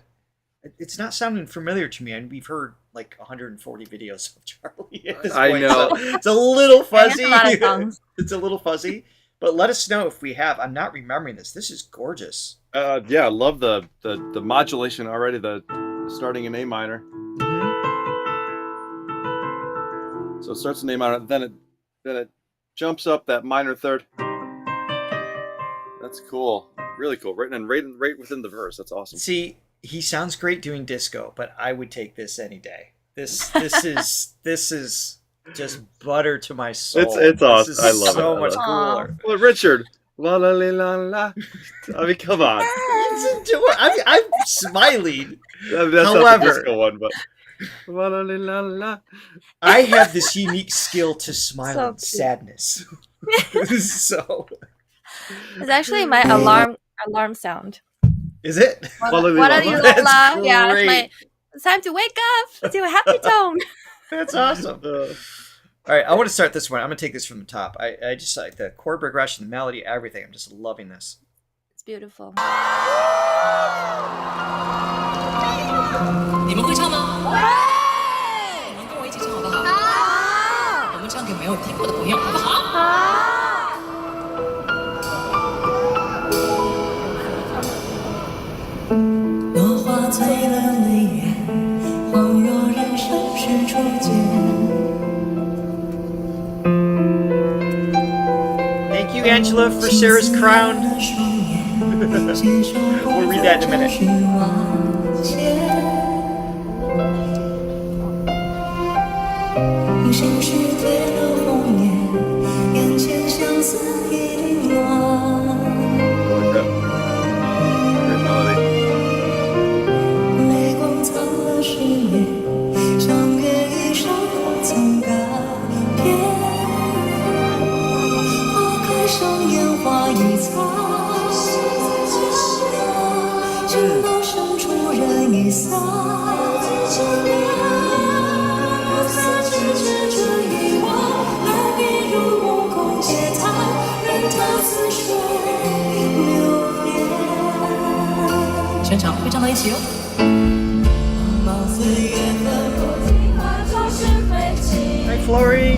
it's not sounding familiar to me. And we've heard like 140 videos of Charlie at this I point. know. So it's a little fuzzy. a lot of songs. It's a little fuzzy. But let us know if we have. I'm not remembering this. This is gorgeous. Yeah, I love the modulation already. The starting in A minor. So it starts in A minor, then it jumps up that minor third. That's cool. Really cool. Right within the verse. That's awesome. See, he sounds great doing disco, but I would take this any day. This is just butter to my soul. It's awesome. This is I love so it. much Aw. cooler. Well, Richard. Walalilongla. I mean, come on. I'm smiling. That's not However- the disco one, but Walalilongla. I have this unique skill to smile So in cute. sadness. So, It's actually my alarm sound. is it? Walalilongla. That's Yeah, great. it's time to wake up. Do a happy tone. That's awesome. All right, I want to start this one. I'm going to take this from the top. I just like the chord progression, the melody, everything. I'm just loving this. It's beautiful. 你们会唱吗？会！你们跟我一起唱好不好？好！我们唱给没有听过的朋友，好不好？落花醉了眉眼，恍若人生是初见。 Thank you, Angela, for Sarah's crown. We'll read that in a minute. 心事褪了红颜，眼前相思已乱。 I like that. Great melody. 泪光藏了誓言，相约一生可曾改变。花开上烟花易残，情到深处人已散。思之之这一晚，来比如梦空嗟叹，任它似水流年。全场会唱到一起哟。茫茫岁月奔波， Hi, Flory.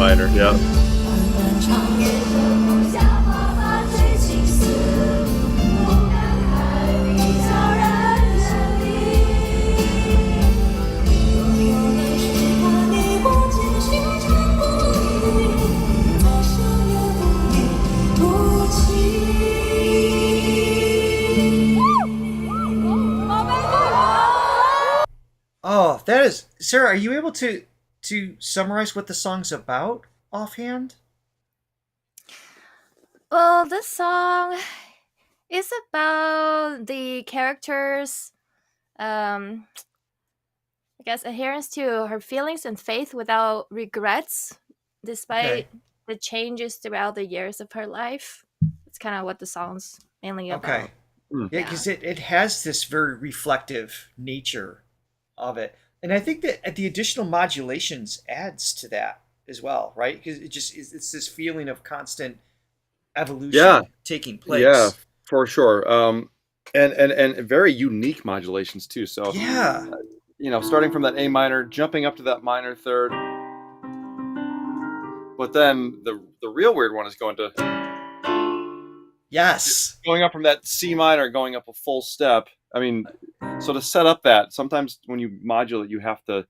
minor. Yeah. 漫长夜灯下，花花最青丝，不敢开笔，悄然远离。我们是怕你我渐修成不渝，再相约不离不弃。Oh, that is Sarah. Are you able to summarize what the song's about offhand? Well, this song is about the characters, I guess, adherence to her feelings and faith without regrets, despite the changes throughout the years of her life. It's kind of what the song's mainly about. Okay. Yeah, because it has this very reflective nature of it, and I think that the additional modulations adds to that as well, right? Because it's this feeling of constant evolution taking place. Yeah, for sure. And very unique modulations too. So starting from that A minor, jumping up to that minor third, but then the real weird one is going up from that C minor, going up a full step. I mean, so to set up that, sometimes when you modulate, you have to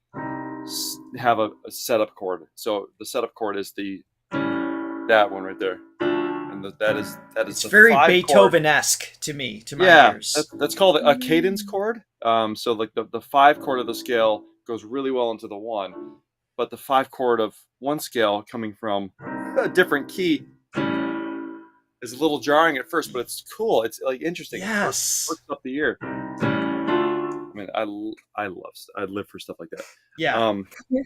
have a setup chord. So the setup chord is that one right there, and that is it's very Beethoven-esque to me, to my ears. That's called a cadence chord. So like the 5 chord of the scale goes really well into the 1, but the 5 chord of one scale coming from a different key is a little jarring at first, but it's cool. It's like interesting. Yes, works up the ear. I mean, I live for stuff like that. Yeah,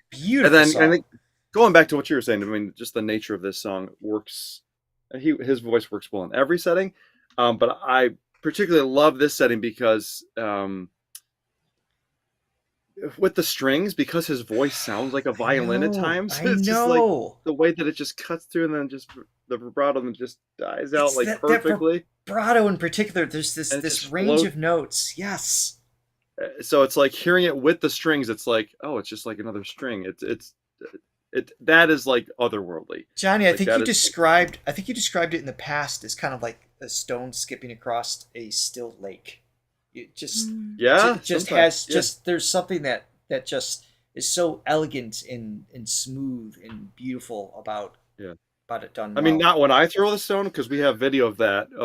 beautiful. And then song. I think going back to what you were saying, I mean, just the nature of this song works. His voice works well in every setting, but I particularly love this setting because with the strings, because his voice sounds like a violin at times. It's just like the way that it just cuts through, and then just the vibrato and just dies out perfectly. That vibrato in particular, there's this range of notes. Yes. So it's like hearing it with the strings. It's like, oh, it's just like another string. That is like otherworldly. Johnny, I think you described it in the past as kind of like a stone skipping across a still lake. It just there's something that just is so elegant and smooth and beautiful about it done well. I mean, not when I throw the stone, because we have video of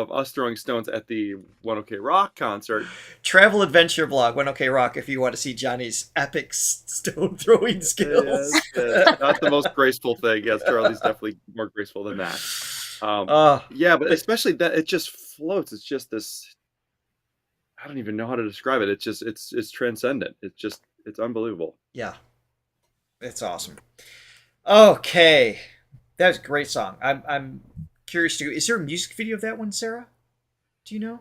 us throwing stones at the 1OK Rock concert. Travel adventure vlog 1OK Rock if you want to see Johnny's epic stone throwing skills. Not the most graceful thing. Yes, Charlie's definitely more graceful than that. But especially that it just floats. It's just this. I don't even know how to describe it. It's transcendent. It's unbelievable. Yeah, it's awesome. Okay. That was a great song. I'm curious to. Is there a music video of that one, Sarah? Do you know?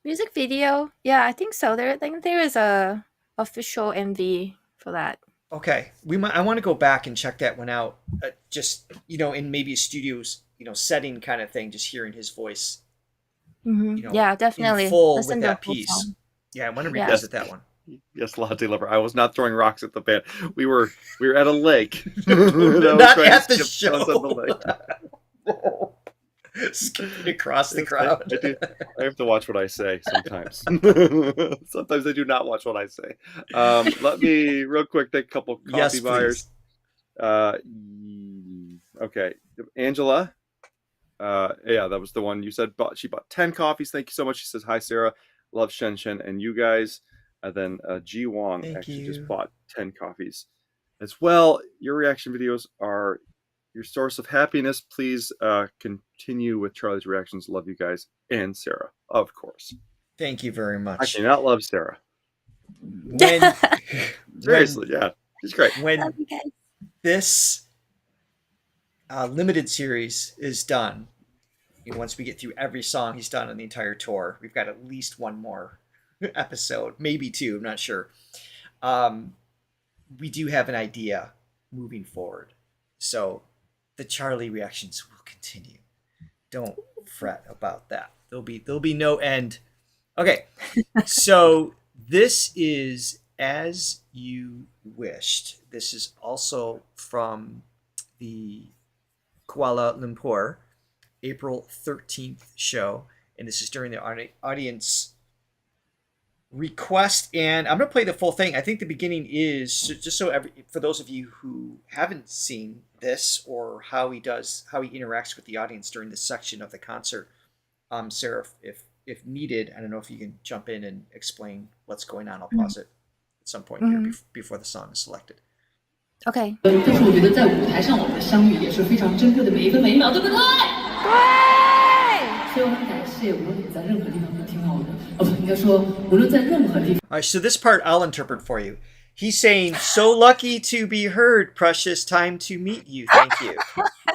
Music video? Yeah, I think so. I think there is a official MV for that. Okay, I want to go back and check that one out. Just in maybe a studio's setting kind of thing. Just hearing his voice. Yeah, definitely. In full Listen with to that the full piece. song. Yeah, I want to revisit that one. Yes, Latte Lover. I was not throwing rocks at the band. We were at a lake. Not at the show. Skipping across the crowd. I have to watch what I say sometimes. Sometimes I do not watch what I say. Let me real quick take a couple coffee buyers. Okay, Angela. That was the one you said. She bought 10 coffees. Thank you so much. She says, "Hi, Sarah. Love Shen Shen and you guys." And then Ji Wong just bought 10 coffees as well. Your reaction videos are your source of happiness. Please continue with Charlie's reactions. Love you guys. And Sarah, of course. Thank you very much. I cannot love Sarah. Seriously, yeah. She's great. When this limited series is done, once we get through every song he's done on the entire tour, we've got at least one more episode, maybe 2, I'm not sure. We do have an idea moving forward, so the Charlie reactions will continue. Don't fret about that. There'll be no end. Okay, so this is As You Wished. This is also from the Kuala Lumpur April 13th show, and this is during the audience request. And I'm going to play the full thing. I think the beginning is just for those of you who haven't seen this or how he interacts with the audience during this section of the concert. Sarah, if needed, I don't know if you can jump in and explain what's going on. I'll pause it at some point here before the song is selected. OK。但是我觉得在舞台上我们的相遇也是非常珍贵的每一分每一秒，对不对？对。所以我很感谢，无论你在任何地方能听到我的，不，应该说无论在任何地方。All right, so this part I'll interpret for you. He's saying, "So lucky to be heard, precious time to meet you. Thank you."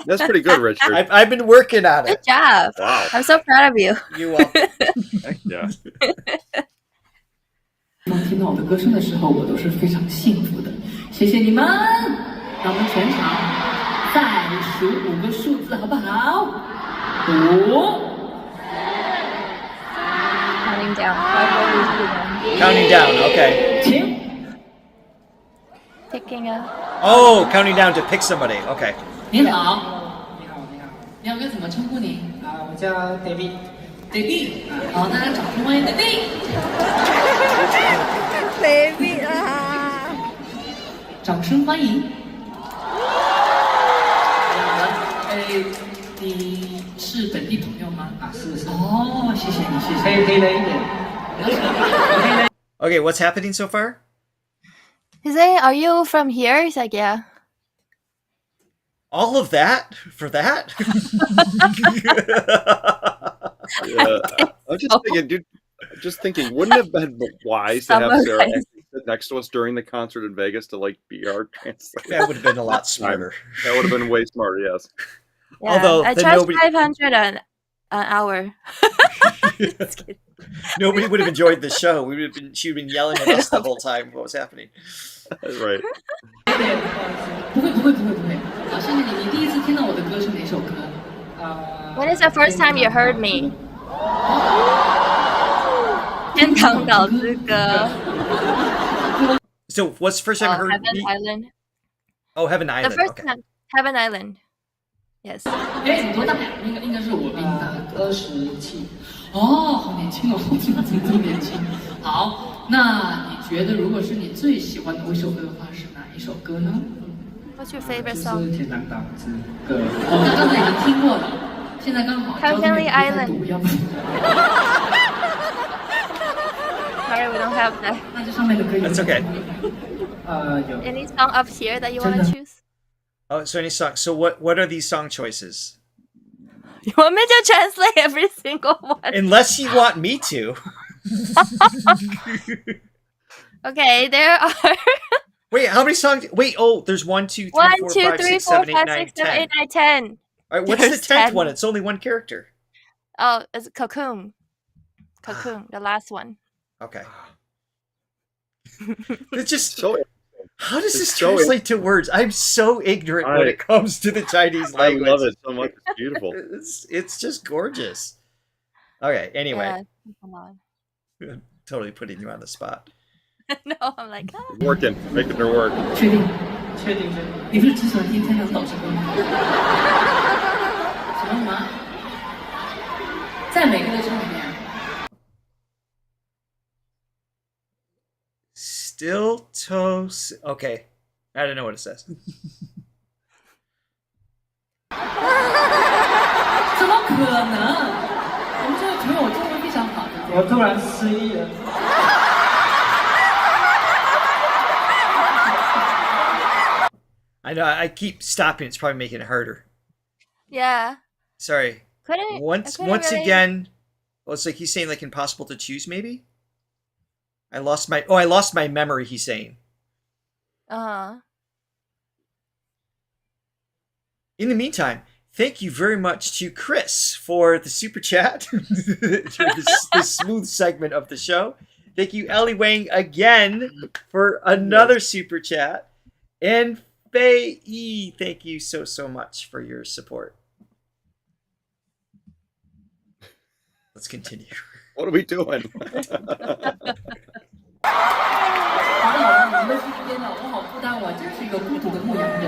That's pretty good, Richard. I've been working on it. Good job. Wow. I'm so proud of you. You're welcome. Yeah. 当听到我的歌声的时候，我都是非常幸福的。谢谢你们，让我们全场再数5个数字，好不好？5。Counting down. Counting down. Okay. 请。 Picking up. Oh, counting down to pick somebody. Okay. 你好。你好，该怎么称呼你？我叫 David。David。好，大家掌声欢迎 David。David 啊！掌声欢迎。你是本地朋友吗？是。哦，谢谢你，谢谢。黑了一点。Okay, what's happening so far? He's saying, "Are you from here?" He's like, "Yeah." All of that for that? Yeah. I'm just thinking, wouldn't it have been wise to have Sarah actually sit next to us during the concert in Vegas to like be our translator? That would have been a lot smarter. That would have been way smarter, yes. Yeah. Although I charge 500 an hour. Just kidding. Nobody would have enjoyed the show. She'd been yelling at us the whole time. What was happening? Right. 不会。好，谢谢你。你第一次听到我的歌是哪首歌When is the first time you heard me? 天堂岛之歌 So what's the first time you heard Heaven me? Island. Oh, Heaven The Island. first Okay. time, Heaven Island. Yes. 哎，你多大呀？应该是我比你大27。哦，好年轻哦，怎么这么年轻？好，那你觉得如果是你最喜欢的一首歌的话，是哪一首歌呢？ What's your favorite 就是 song? 天堂岛之歌。我刚才已经听过了，现在刚好。 Heavenly Island 要不？ Sorry, we don't have that. 那这上面的歌。That's okay. 有。 Any song up here that you want to choose? Oh, so any song. So what are these song choices? You want me to translate every single one? Unless you want me to. Okay, there are Wait, how many songs? Wait, oh, there's 1, 2, 3, 1, 4, 2, 5, 3, 6, 4, 7, 8, 5, 9, 6, 7, 10. 8, 9, 10. All right, what's There's the 10th 10. one? It's only one character. Oh, it's Cocoon. Cocoon, the last one. Okay. It's just So how does this so translate to words? I'm so ignorant when it comes to the Chinese I language. love it so much. It's beautiful. It's just gorgeous. Okay, anyway, Yeah, come on. totally putting you on the spot. No, I'm like, ah. Working, making her work. 确定？确定。你不是只喜欢听天堂岛之歌吗？喜欢吗？在每个歌声里面。 Still toast. Okay, I don't know what it says. 怎么可能？我们这位朋友中文非常好的。我突然失忆了。I know. I keep stopping. It's probably making it harder. Yeah. Sorry. Couldn't Once really... again, well, it's like he's saying like impossible to choose. Maybe. I lost my memory. He's saying. Uh-huh. In the meantime, thank you very much to Chris for the super chat, for this smooth segment of the show. Thank you, Ellie Wang, again for another super chat. And Fei E, thank you so much for your support. Let's continue. What are we doing? 好的，你们是一边的，我好孤单，我真是一个孤独的牧羊人。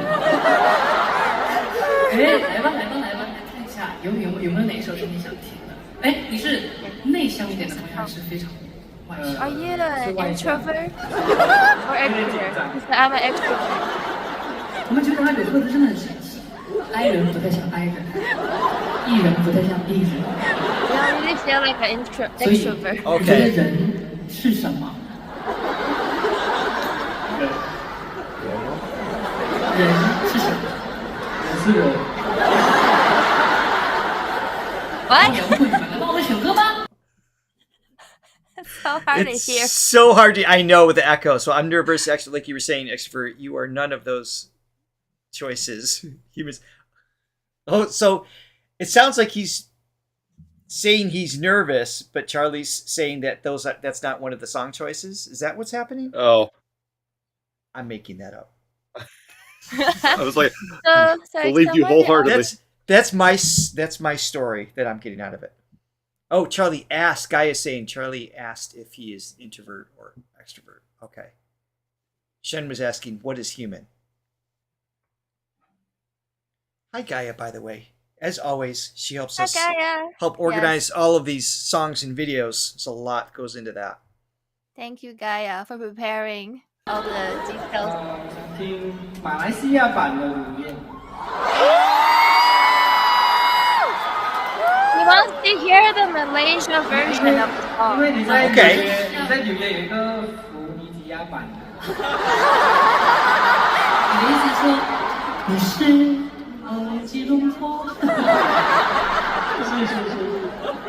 哎，来吧，来看一下有没有哪一首是你想听的？哎，你是内向一点的朋友，还是非常外向？Are you an introvert or extrovert? I'm an extrovert. 我们觉得他有个特质真的很神奇，I 人不太像 I 人，E 人不太像 E 人。I really feel like an extrovert. 所以你觉得人是什么？人是什么？人是人。What？ 帮我们选歌吧。So hard to hear. It's so hard to, I know, with the echo. So I'm nervous. Actually, like you were saying, extrovert, you are none of those choices. Humans. Oh, so it sounds like he's saying he's nervous, but Charlie's saying that that's not one of the song choices. Is that what's happening? Oh, I'm making that up. I was like, so believe you wholeheartedly. That's my story that I'm getting out of it. Oh, Charlie asked. Guy is saying Charlie asked if he is introvert or extrovert. Okay. Shen was asking, what is human? Hi, Gaia, by the way. As always, she helps us help organize all of these songs and videos. So a lot goes into that. Thank you, Gaia, for preparing all the details. 想听马来西亚版的《午夜》。He wants to hear the Malaysia version of the 因 song. 为你在 OK 纽约有一个弗尼吉亚版的。你的意思说你是吉隆坡？是。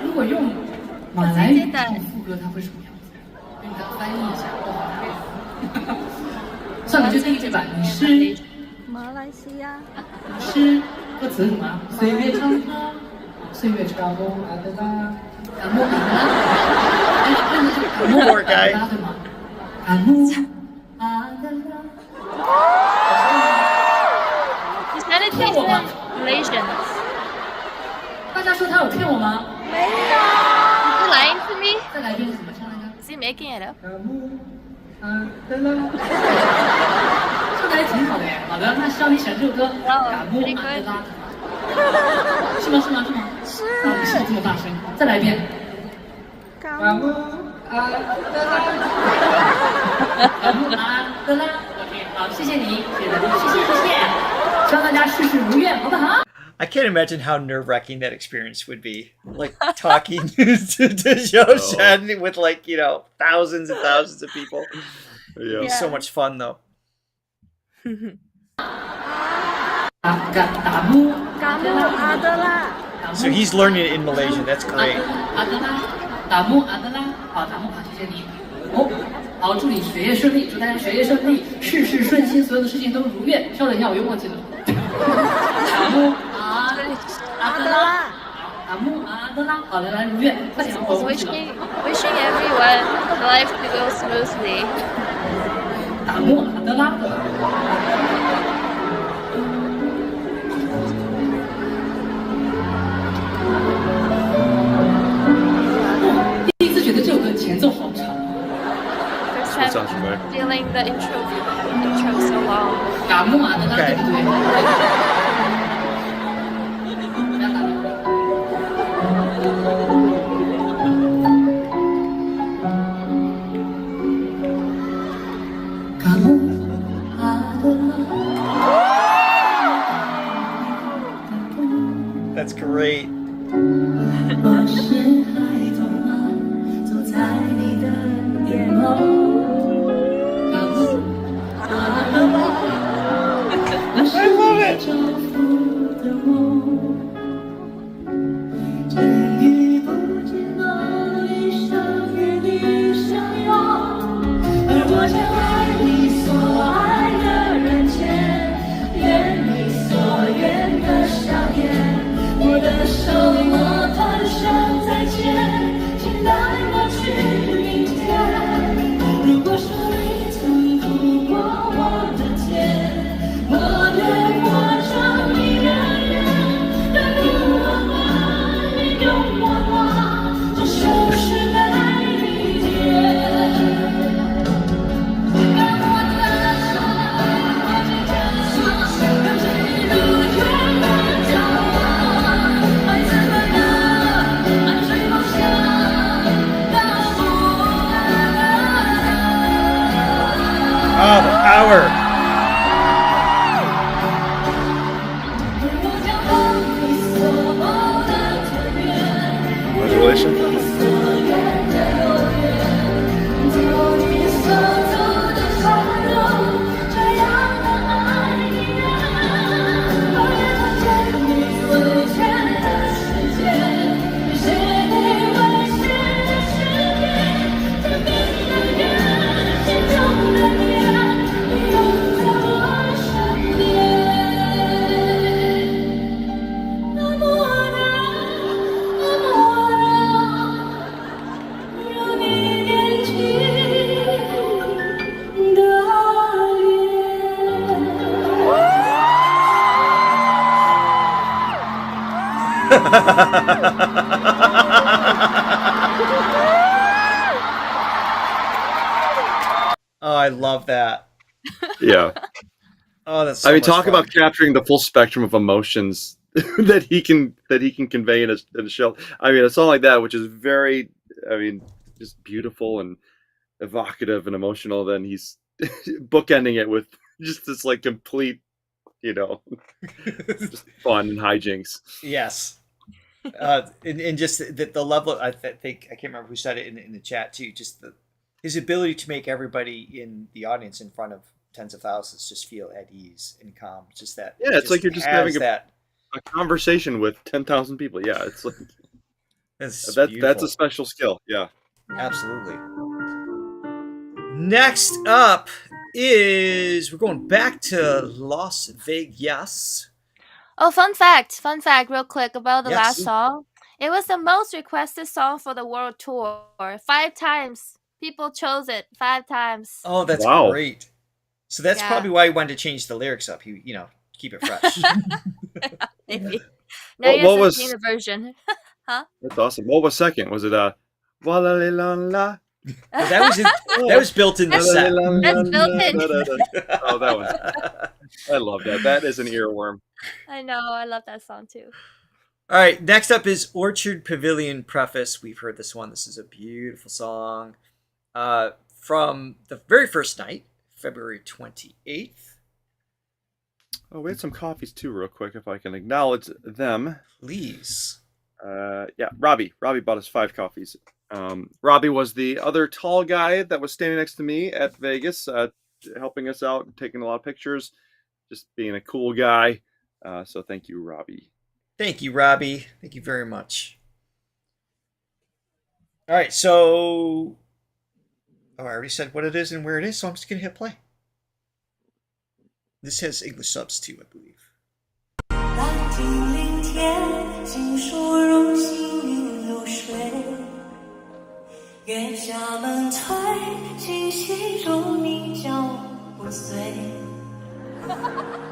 如果用马来语唱副歌，它会什么样子？给你翻译一下，不好。算了，就第一句吧。你是马来西亚。你是歌词什么？岁月长河，岁月长河，阿德拉，阿木阿德拉。哎，那是阿木阿德拉对吗？阿木阿德拉。You said it in Malaysian. 大家说他有骗我吗？没有。Is he lying to me? 再来一遍是怎么唱来着？ Is he making it up? 阿木阿德拉。唱的还挺好的耶。好的，那希望你选这首歌。阿木阿德拉。是吗？是。那不是这么大声，再来一遍。阿木阿德拉。阿木阿德拉。OK， 好，谢谢你，谢谢。希望大家事事如愿，好不好？ I can't imagine how nerve-wracking that experience would be. Like talking to Zhou Shen with like, thousands and thousands of people. Yeah. It's so much fun though. So he's learning it in Malaysian. That's great. 打木阿德拉，好，打木好，谢谢你。哦，好，祝你学业顺利，祝大家学业顺利，事事顺心，所有的事情都如愿。稍等一下，我又忘记了。打木阿德拉，打木阿德拉，好的，来如愿，快点，我忘记了。Wishing everyone life to go smoothly. 打木阿德拉。第一次觉得这首歌前奏好长。First time feeling the intro so long. 打木阿德拉，对不对？不要打了。打木阿德拉。That's great. 我是孩童啊，走在你的眼眸。我是你祝福的梦，真遇不知哪里相遇你相拥，而我将爱你所爱的人间，愿你所愿的笑颜。我的手，我谈声再见，请带我去明天。如果说你曾渡过我的天，我愿我将你远远 translation. 走你所走的山路，这样的爱你啊，我也能见你最全的世界，与谁对危险的世界，天边的月，心中的你啊，你永在我身边。如你年轻的Oh, I love that. Yeah. Oh, that's so I mean, much talk fun. about capturing the full spectrum of emotions that he can convey in a show. I mean, a song like that, which is very, I mean, just beautiful and evocative and emotional. Then he's bookending it with just this like complete, just fun and hijinks. Yes. And just the level, I think, I can't remember who said it in the chat too, just his ability to make everybody in the audience in front of tens of thousands just feel at ease and calm. Just that. Yeah, it's like you're just having that. a conversation with 10,000 people. Yeah, it's like That's that's a special skill. Yeah. Absolutely. Next up is we're going back to Las Vegas. Oh, fun fact, real quick about the Yes. last song. It was the most requested song for the world tour. 5 times. People chose it 5 times. Oh, that's Wow. great. So that's Yeah. probably why he wanted to change the lyrics up. He, keep it fresh. Maybe. Now What- you have what to was- sing the version. That's awesome. What was second? Was it Walalilongla? But that was built in the set. That's built in. Oh, that one. I love that. That is an earworm. I know, I love that song too. All right, next up is Orchid Pavilion Preface. We've heard this one. This is a beautiful song from the very first night, February 28th. Oh, we had some coffees too, real quick, if I can acknowledge them. Please. Yeah, Robbie. Robbie bought us 5 coffees. Robbie was the other tall guy that was standing next to me at Vegas, helping us out and taking a lot of pictures, just being a cool guy. So thank you, Robbie. Thank you, Robbie. Thank you very much. All right, so I already said what it is and where it is, so I'm just going to hit play. This has English subs too, I believe. 蓝精灵天，金属如行云流水，月下门推，清晰如你脚步随。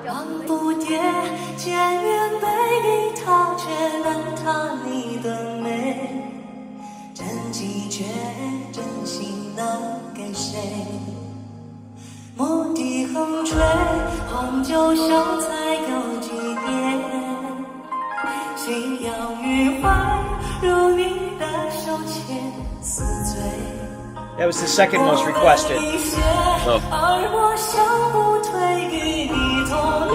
让不跌，渐远背给他，却难他你的美。真迹却真心能给谁？牧笛横吹，红酒香菜有几碟，信仰与怀，如你的手牵似醉。 That was the second most requested. 而我想不退给你同了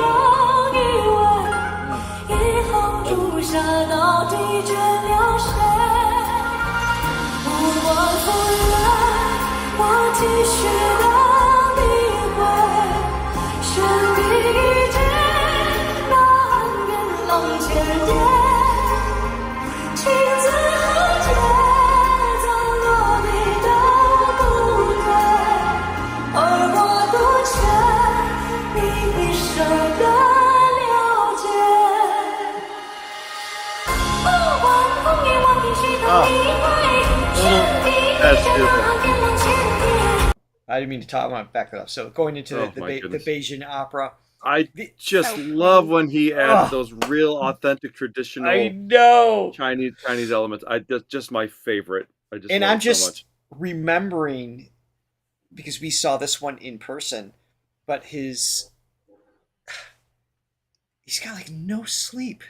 一吻，以后朱砂到底倦了谁？不管风来，我继续的理会，悬笔一剑，让远浪千叠，情字和节奏落笔的不对，而我独缺你一生的了解。不管风雨我必须的理会，悬笔一剑让远浪千叠。 I didn't mean to talk. I want to back that up. So going into Oh, the my goodness. Bayesian opera. I just love when he adds those real, authentic, traditional I know. Chinese elements. Just my favorite. I just And love I'm it so just much. remembering because we saw this one in person, but he's got like no sleep.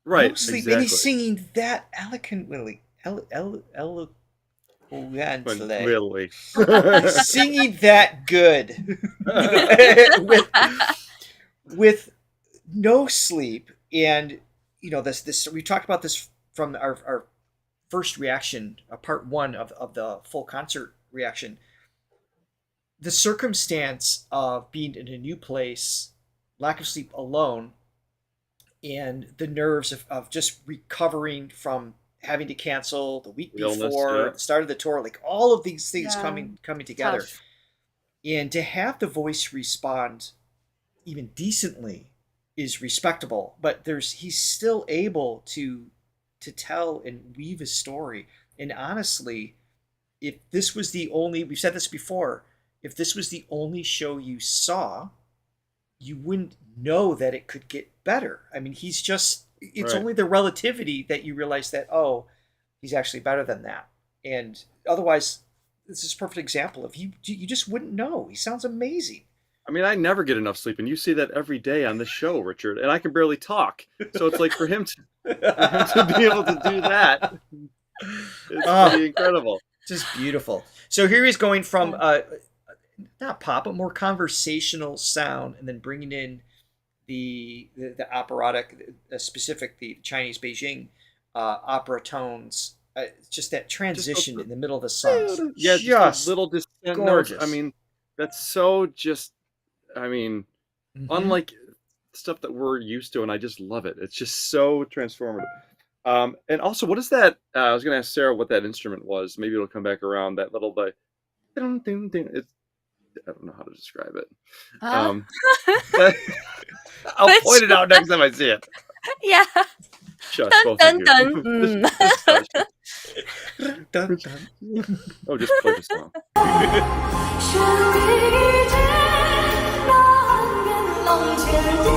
Right, No sleep. exactly. And he's singing that eloquently. Eloquently. Really. Singing that good. with no sleep. And, this we talked about this from our first reaction, part one of the full concert reaction, the circumstance of being in a new place, lack of sleep alone, and the nerves of just recovering from having to cancel the week before the start of the tour, like all of these things coming together. Tough. And to have the voice respond even decently is respectable, but he's still able to tell and weave a story. And honestly, if this was the only, we've said this before, if this was the only show you saw, you wouldn't know that it could get better. I mean, it's only the relativity that you realize that, oh, he's actually better than that. And otherwise, this is a perfect example of you just wouldn't know. He sounds amazing. I mean, I never get enough sleep, and you see that every day on this show, Richard, and I can barely talk. So it's like for him to be able to do that, it's pretty incredible. Just beautiful. So here he's going from not pop, but more conversational sound, and then bringing in the operatic, specific, the Chinese Beijing opera tones. Just that transition in the middle of the song. Yeah, just little distant gorgeous. notes. I mean, that's so just, unlike stuff that we're used to, and I just love it. It's just so transformative. And also, what is that? I was going to ask Sarah what that instrument was. Maybe it'll come back around. That little it's, I don't know how to describe it. I'll point it out next time I see it. Yeah. Shush, Dun, both dun, of you. dun. Dun, dun. Oh, just play the song. 是地界那边浪千叠，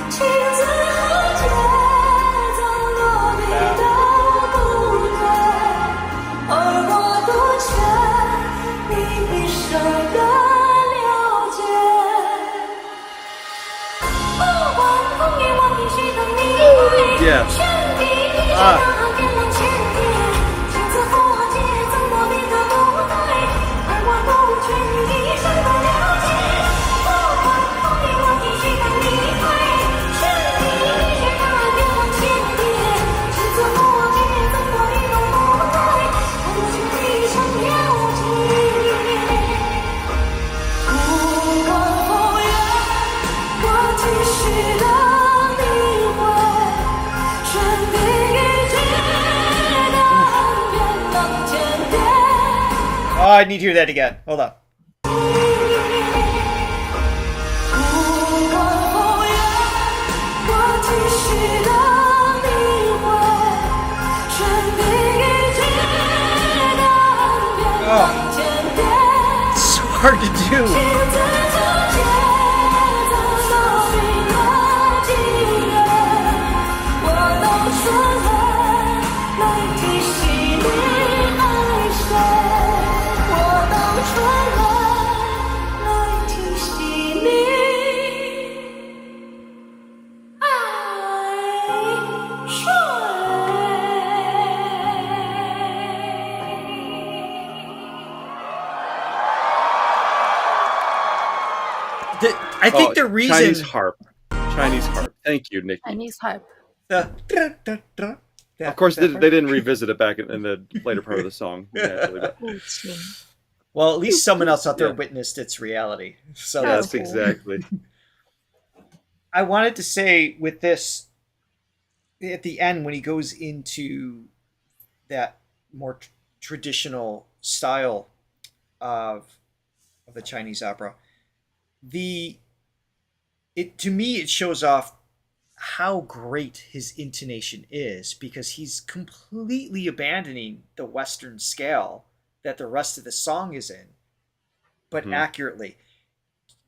情字和节奏落笔的不对，而我不缺你一生的了解。不管风雨我必须等你回，旋地地界那边浪千叠，情字和节奏落笔的不对，而我不缺你一生的了解。不管风雨我必须等你回，旋地地界那边浪千叠，情字和节奏落笔的不对，而我却一生了解。不管风远，我继续等你回，旋地界那边浪千叠。 Oh, I need to hear that again. Hold on. 不管风远，我继续等你回，旋地界那边浪千叠。 So hard to do. 情字和节奏落笔的纪元，我都纯粹来提醒你爱谁，我都纯粹来提醒你爱谁。 I think the reason Chinese harp. Thank you, Nikki. Chinese harp. Of course, they didn't revisit it back in the later part of the song. Naturally, but Well, at least someone else out there witnessed its reality. So yes, exactly. I wanted to say with this, at the end when he goes into that more traditional style of the Chinese opera, to me it shows off how great his intonation is, because he's completely abandoning the Western scale that the rest of the song is in, but accurately.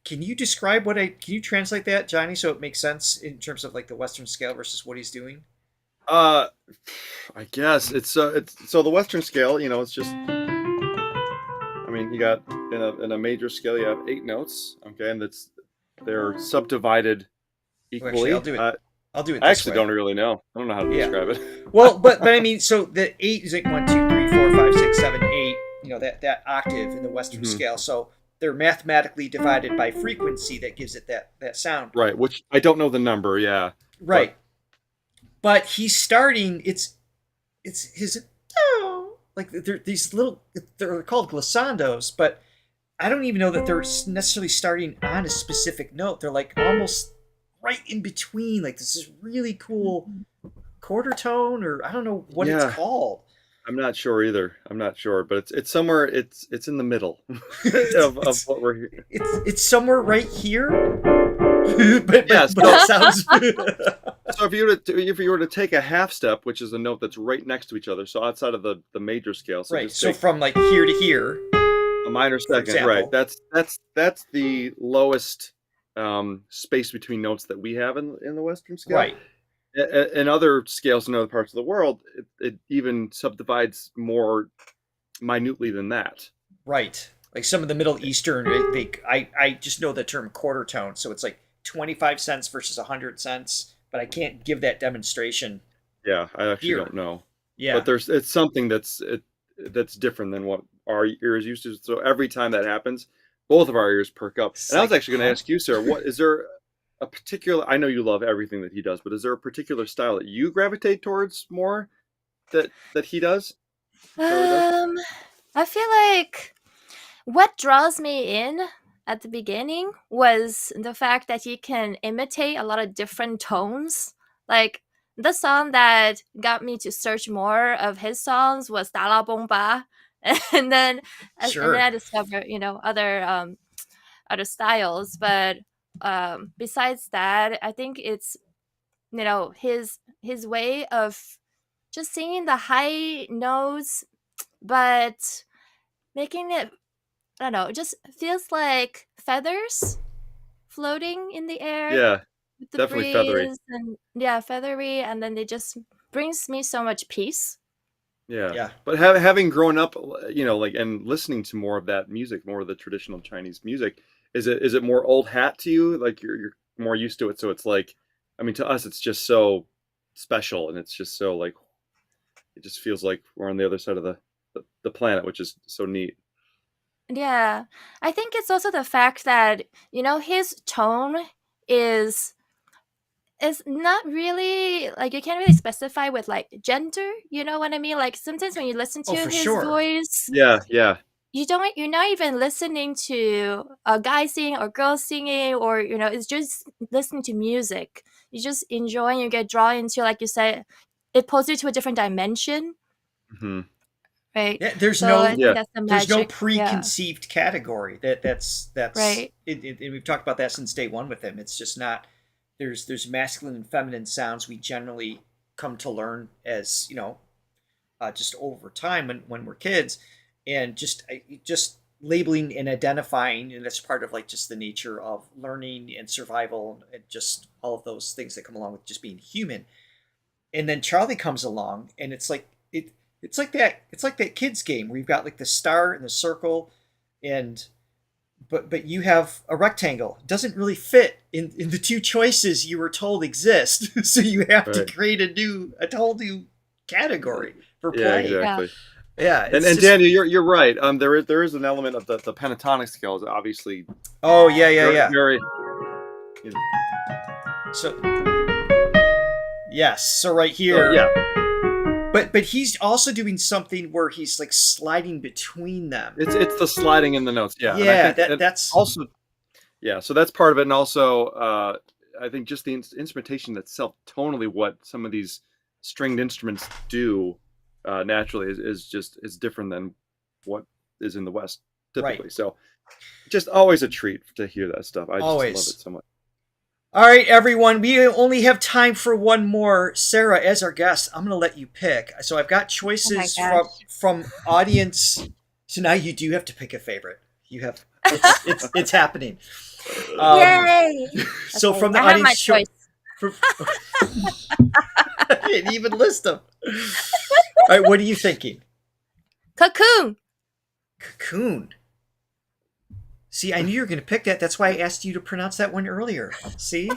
Can you describe can you translate that, Johnny, so it makes sense in terms of like the Western scale versus what he's doing? I guess it's so the Western scale, it's just, I mean, you got in a major scale, you have 8 notes, okay, and they're subdivided equally. Actually, I'll do it. I actually don't really know. I don't know how to describe it. Well, but I mean, so the 8 is like 1, 2, 3, 4, 5, 6, 7, 8. That octave in the Western scale. So they're mathematically divided by frequency that gives it that sound. Right, which I don't know the number. Yeah. Right. But he's starting. it's his like they're these little, they're called glissandos, but I don't even know that they're necessarily starting on a specific note. They're like almost right in between. Like this is really cool quarter tone, or I don't know what it's called. I'm not sure either. I'm not sure, but it's somewhere. It's in the middle of what we're here. It's somewhere right here. but Yeah, it sounds. So if you were to take a half step, which is a note that's right next to each other, so outside of the major scale, so Right. just So take from like here to here. a minor second, example. right? That's the lowest space between notes that we have in the Western scale. Right. In other scales in other parts of the world, it even subdivides more minutely than that. Right. Like some of the Middle Eastern, I just know the term quarter tone, so it's like 25 cents versus 100 cents, but I can't give that demonstration. Yeah, I actually Here. don't know. Yeah. But it's something that's different than what our ears used to. So every time that happens, both of our ears perk up. And I was actually going to ask you, Sarah, what is there a particular? I know you love everything that he does, but is there a particular style that you gravitate towards more that he does? I feel like what draws me in at the beginning was the fact that he can imitate a lot of different tones. Like the song that got me to search more of his songs was Da La Bong Ba. And then I discovered, other styles. But besides that, I think it's, his way of just singing the high notes, but making it, I don't know, it just feels like feathers floating in the air. Yeah, with the definitely breeze feathery. And feathery, and then it just brings me so much peace. Yeah. But having grown up, and listening to more of that music, more of the traditional Chinese music, is it more old hat to you? Like you're more used to it, so it's like, I mean, to us, it's just so special, and it's just so like, it just feels like we're on the other side of the planet, which is so neat. Yeah, I think it's also the fact that his tone is not really like, you can't really specify with like gender. You know what I mean? Like sometimes when you listen to his voice, Yeah. you're not even listening to a guy singing or girl singing, or it's just listening to music. You just enjoy and you get drawn into, like you said, it pulls you to a different dimension. Mm-hmm. Right. Yeah, there's I think that's the there's no magic. preconceived category. That's Right. And we've talked about that since day one with him. It's just not, there's masculine and feminine sounds we generally come to learn as just over time when we're kids, and just labeling and identifying, and that's part of like just the nature of learning and survival and just all of those things that come along with just being human. And then Charlie comes along, and it's like it's like that kids game where you've got like the star and the circle, and but you have a rectangle. It doesn't really fit in the two choices you were told exist. So you have to create a whole new category for play. Yeah, exactly. Yeah, and Daniel, you're right. There is an element of the pentatonic scales, obviously. Oh yeah. Very. So yes, so right here. Yeah. But he's also doing something where he's like sliding between them. It's the sliding in the notes. Yeah. Yeah, that's also. Yeah, so that's part of it, and also I think just the instrumentation itself, tonally, what some of these stringed instruments do naturally is different than what is in the West typically. Right. So just always a treat to hear that stuff. I just love it so much. All right, everyone, we only have time for one more. Sarah, as our guest, I'm going to let you pick. So I've got choices from audience. So now you do have to pick a favorite. You have it's happening. Yay! So okay, from the I audience have my choice. I didn't even list them. All right, what are you thinking? Cocoon. Cocoon. See, I knew you were going to pick that. That's why I asked you to pronounce that one earlier. See?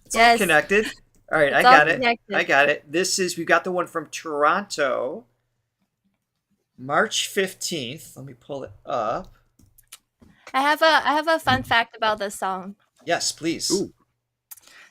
It's all connected. All right, I got it. We've got the one from Toronto, March 15th. Let me pull it up. I have a fun fact about this song. Yes, please. Ooh.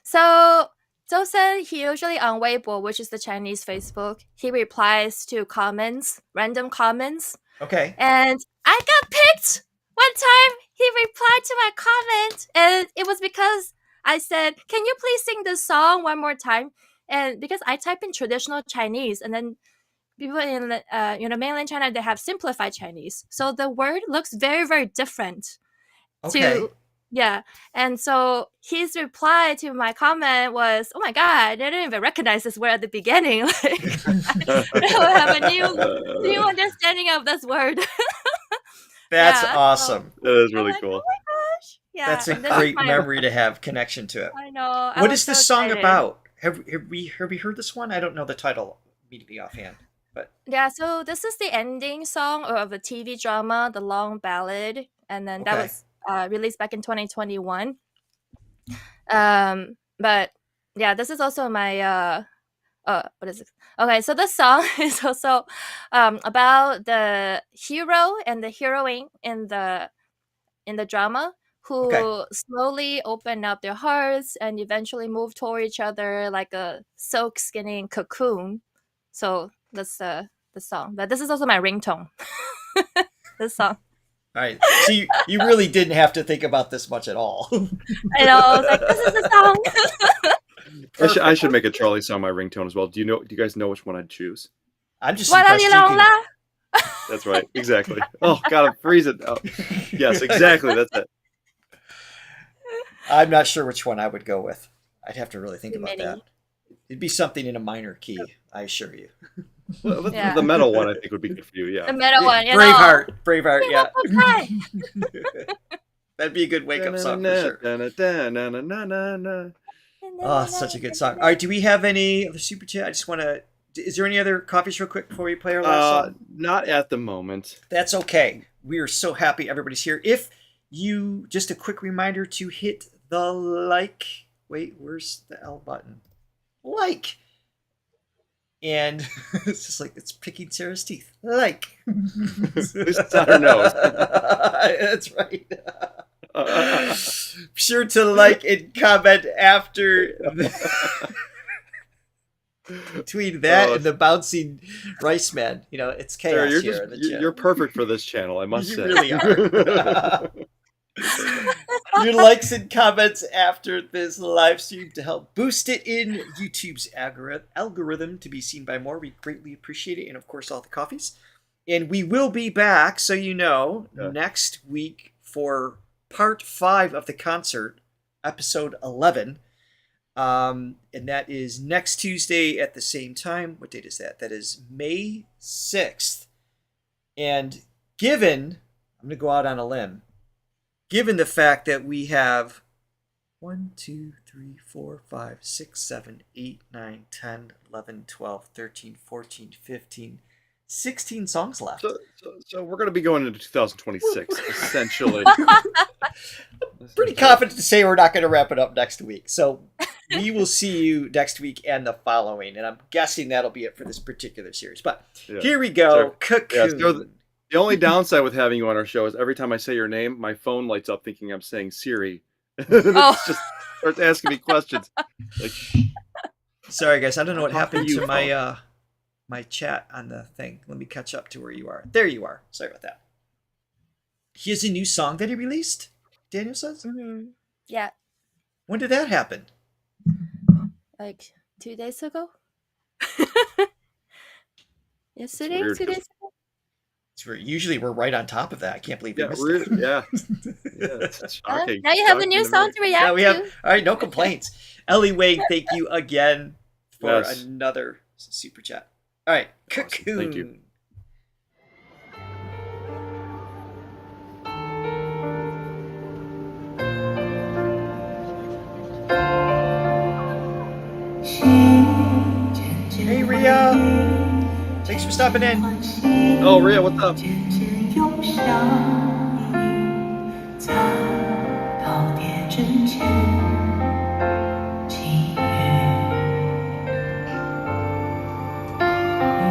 So Zhou Shen, he usually on Weibo, which is the Chinese Facebook, he replies to comments, random comments. Okay. And I got picked one time. He replied to my comment, and it was because I said, "Can you please sing this song one more time?" And because I type in traditional Chinese, and then people in mainland China, they have simplified Chinese, so the word looks very, very different. Okay. Yeah, and so his reply to my comment was, "Oh my god, I didn't even recognize this word at the beginning. Like, I don't have a new understanding of this word." That's Yeah, so- awesome. That is I'm really like, cool. "Oh my gosh!" Yeah, That's a and this is great my- memory to have connection to it. I know. I What was is this so song excited. about? Have we heard this one? I don't know the title immediately offhand. But Yeah, so this is the ending song of a TV drama, The Long Ballad, and then that Okay. was released back in 2021. But yeah, this is also my what is it? Okay, so this song is also about the hero and the heroine in the drama who Okay. slowly open up their hearts and eventually move toward each other like a silk skinning cocoon. So that's the song. But this is also my ringtone. This song. all right. So you really didn't have to think about this much at all. I know. I was like, this is the song. I should make a Charlie song my ringtone as well. Do you guys know which one I'd choose? I'm just impressed you can- Walalilongla. That's right. Exactly. Oh God, I'm freezing. Oh, yes, exactly. That's it. I'm not sure which one I would go with. I'd have to really think about Mini. that. It'd be something in a minor key, I assure you. Well, Yeah. The metal one I think would be good for you. The Yeah. middle one. You know. Braveheart, yeah. Hi. That'd be a good wake-up song for sure. Da-na-na-na-na-na-na. Oh, such a good song. All right, do we have any other super chat? I just want to... Is there any other coffees real quick before we play our last song? Not at the moment. That's okay. We are so happy everybody's here. If you... Just a quick reminder to hit the like... Wait, where's the L button? Like! And it's just like, it's picking Sarah's teeth. Like! It's on her nose. That's right. Be sure to like and comment after between that and the bouncing rice man. You know, it's chaos Sarah, here in the chat. you're perfect for this channel, I must You say. really are. Your likes and comments after this live stream to help boost it in YouTube's algorithm to be seen by more. We greatly appreciate it. And of course, all the coffees. And we will be back, so you know, next week for part 5 of the concert, episode 11. And that is next Tuesday at the same time. What date is that? That is May 6th. And given, I'm going to go out on a limb, given the fact that we have 1, 2, 3, 4, 5, 6, 7, 8, 9, 10, 11, 12, 13, 14, 15, 16 songs left. So we're going to be going into 2026, essentially. Pretty confident to say we're not going to wrap it up next week. So we will see you next week and the following. And I'm guessing that'll be it for this particular series. But here we go. Cocoon. So the only downside with having you on our show is every time I say your name, my phone lights up thinking I'm saying Siri. It just starts asking me questions. Like, sorry, guys. I don't know what happened to my my chat on the thing. Let me catch up to where you are. There you are. Sorry about that. He has a new song that he released, Daniel says? Mm-hmm. Yeah. When did that happen? Like 2 days ago? Yesterday? weird, 2 days ago? Usually we're right on top of that. I can't believe you missed weird. it. Yeah. It's shocking. Now you have a Shocking new to song me. to react Yeah, we have. to. All right, no complaints. Ellie Wade, thank you again for Yes. another super chat. All right, Awesome. Cocoon. Thank you. Hey, Ria. Thanks for stopping in. Oh, Ria, what's up? 涌向你，在告别之前给予。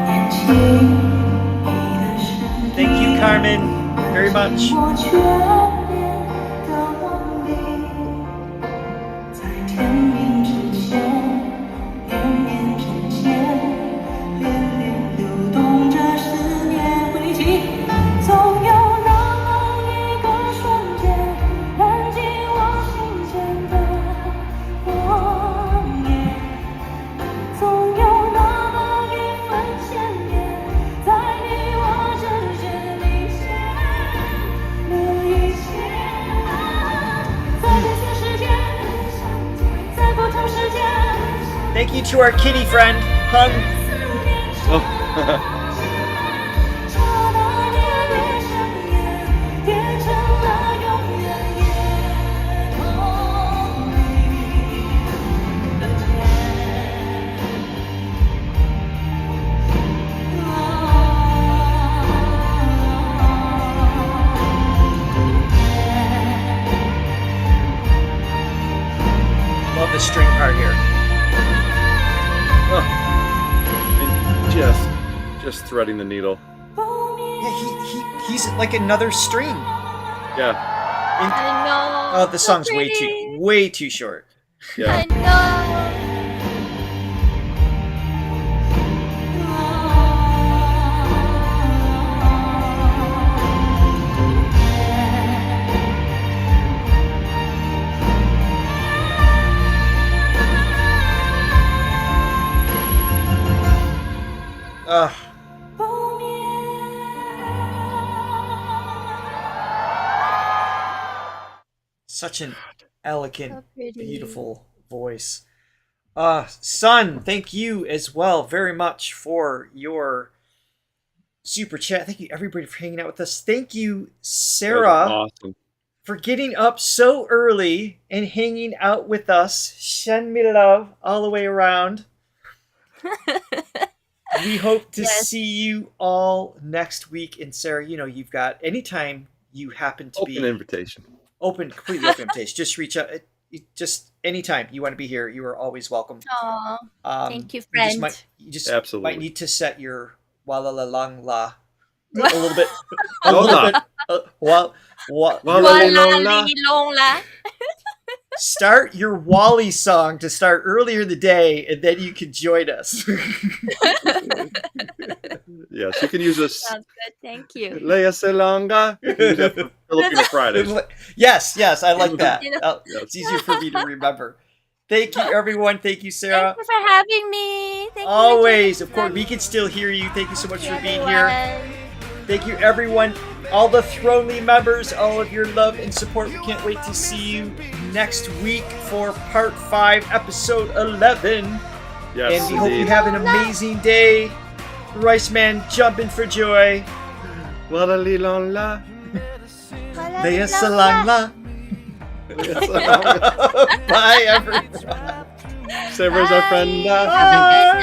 年轻你的身 Thank you, Carmen, very much. 我眷恋的梦里，在天明之前。Thank you to our kitty friend, Hung. Oh. 变成了永远夜空里的Love the string part here. Oh. And just threading the needle. Yeah, he's like another string. Yeah. I know. Oh, the song's way too short. Yeah. I know. Such an elegant, So pretty. beautiful voice. Son, thank you as well very much for your super chat. Thank you everybody for hanging out with us. Thank you, Sarah, Awesome. for getting up so early and hanging out with us. Shen me love all the way around. We hope to Yes. see you all next week. And Sarah, you know, you've got anytime you happen to Open be invitation. completely open invitation. Just reach out. Just anytime you want to be here, you are always welcome. Aw, thank you, You friend. just Absolutely. might need to set your Walalilongla a little bit. Walalilongla. Walalilongla. Start your Wally song to start earlier in the day, and then you can join us. Yes, you can use this. Sounds good. Thank you. Leia Selonga. You can use that for Filipino Fridays. Yes, I like that. Yes. It's easier for me to remember. Thank you, everyone. Thank you, Sarah. Thank you for having me. Thank you, Always, Richard. of course, we can still hear you. Thank you so much Thank for you, being here. everyone. Thank you, everyone. All the Thronely members, all of your love and support. We can't wait to see you next week for part 5, episode 11. Yes, And we hope you indeed. have an amazing day. Rice Man jumping for joy. Walalilongla. Leia Salangla. Bye, everyone. Sarah's our friend. Have a good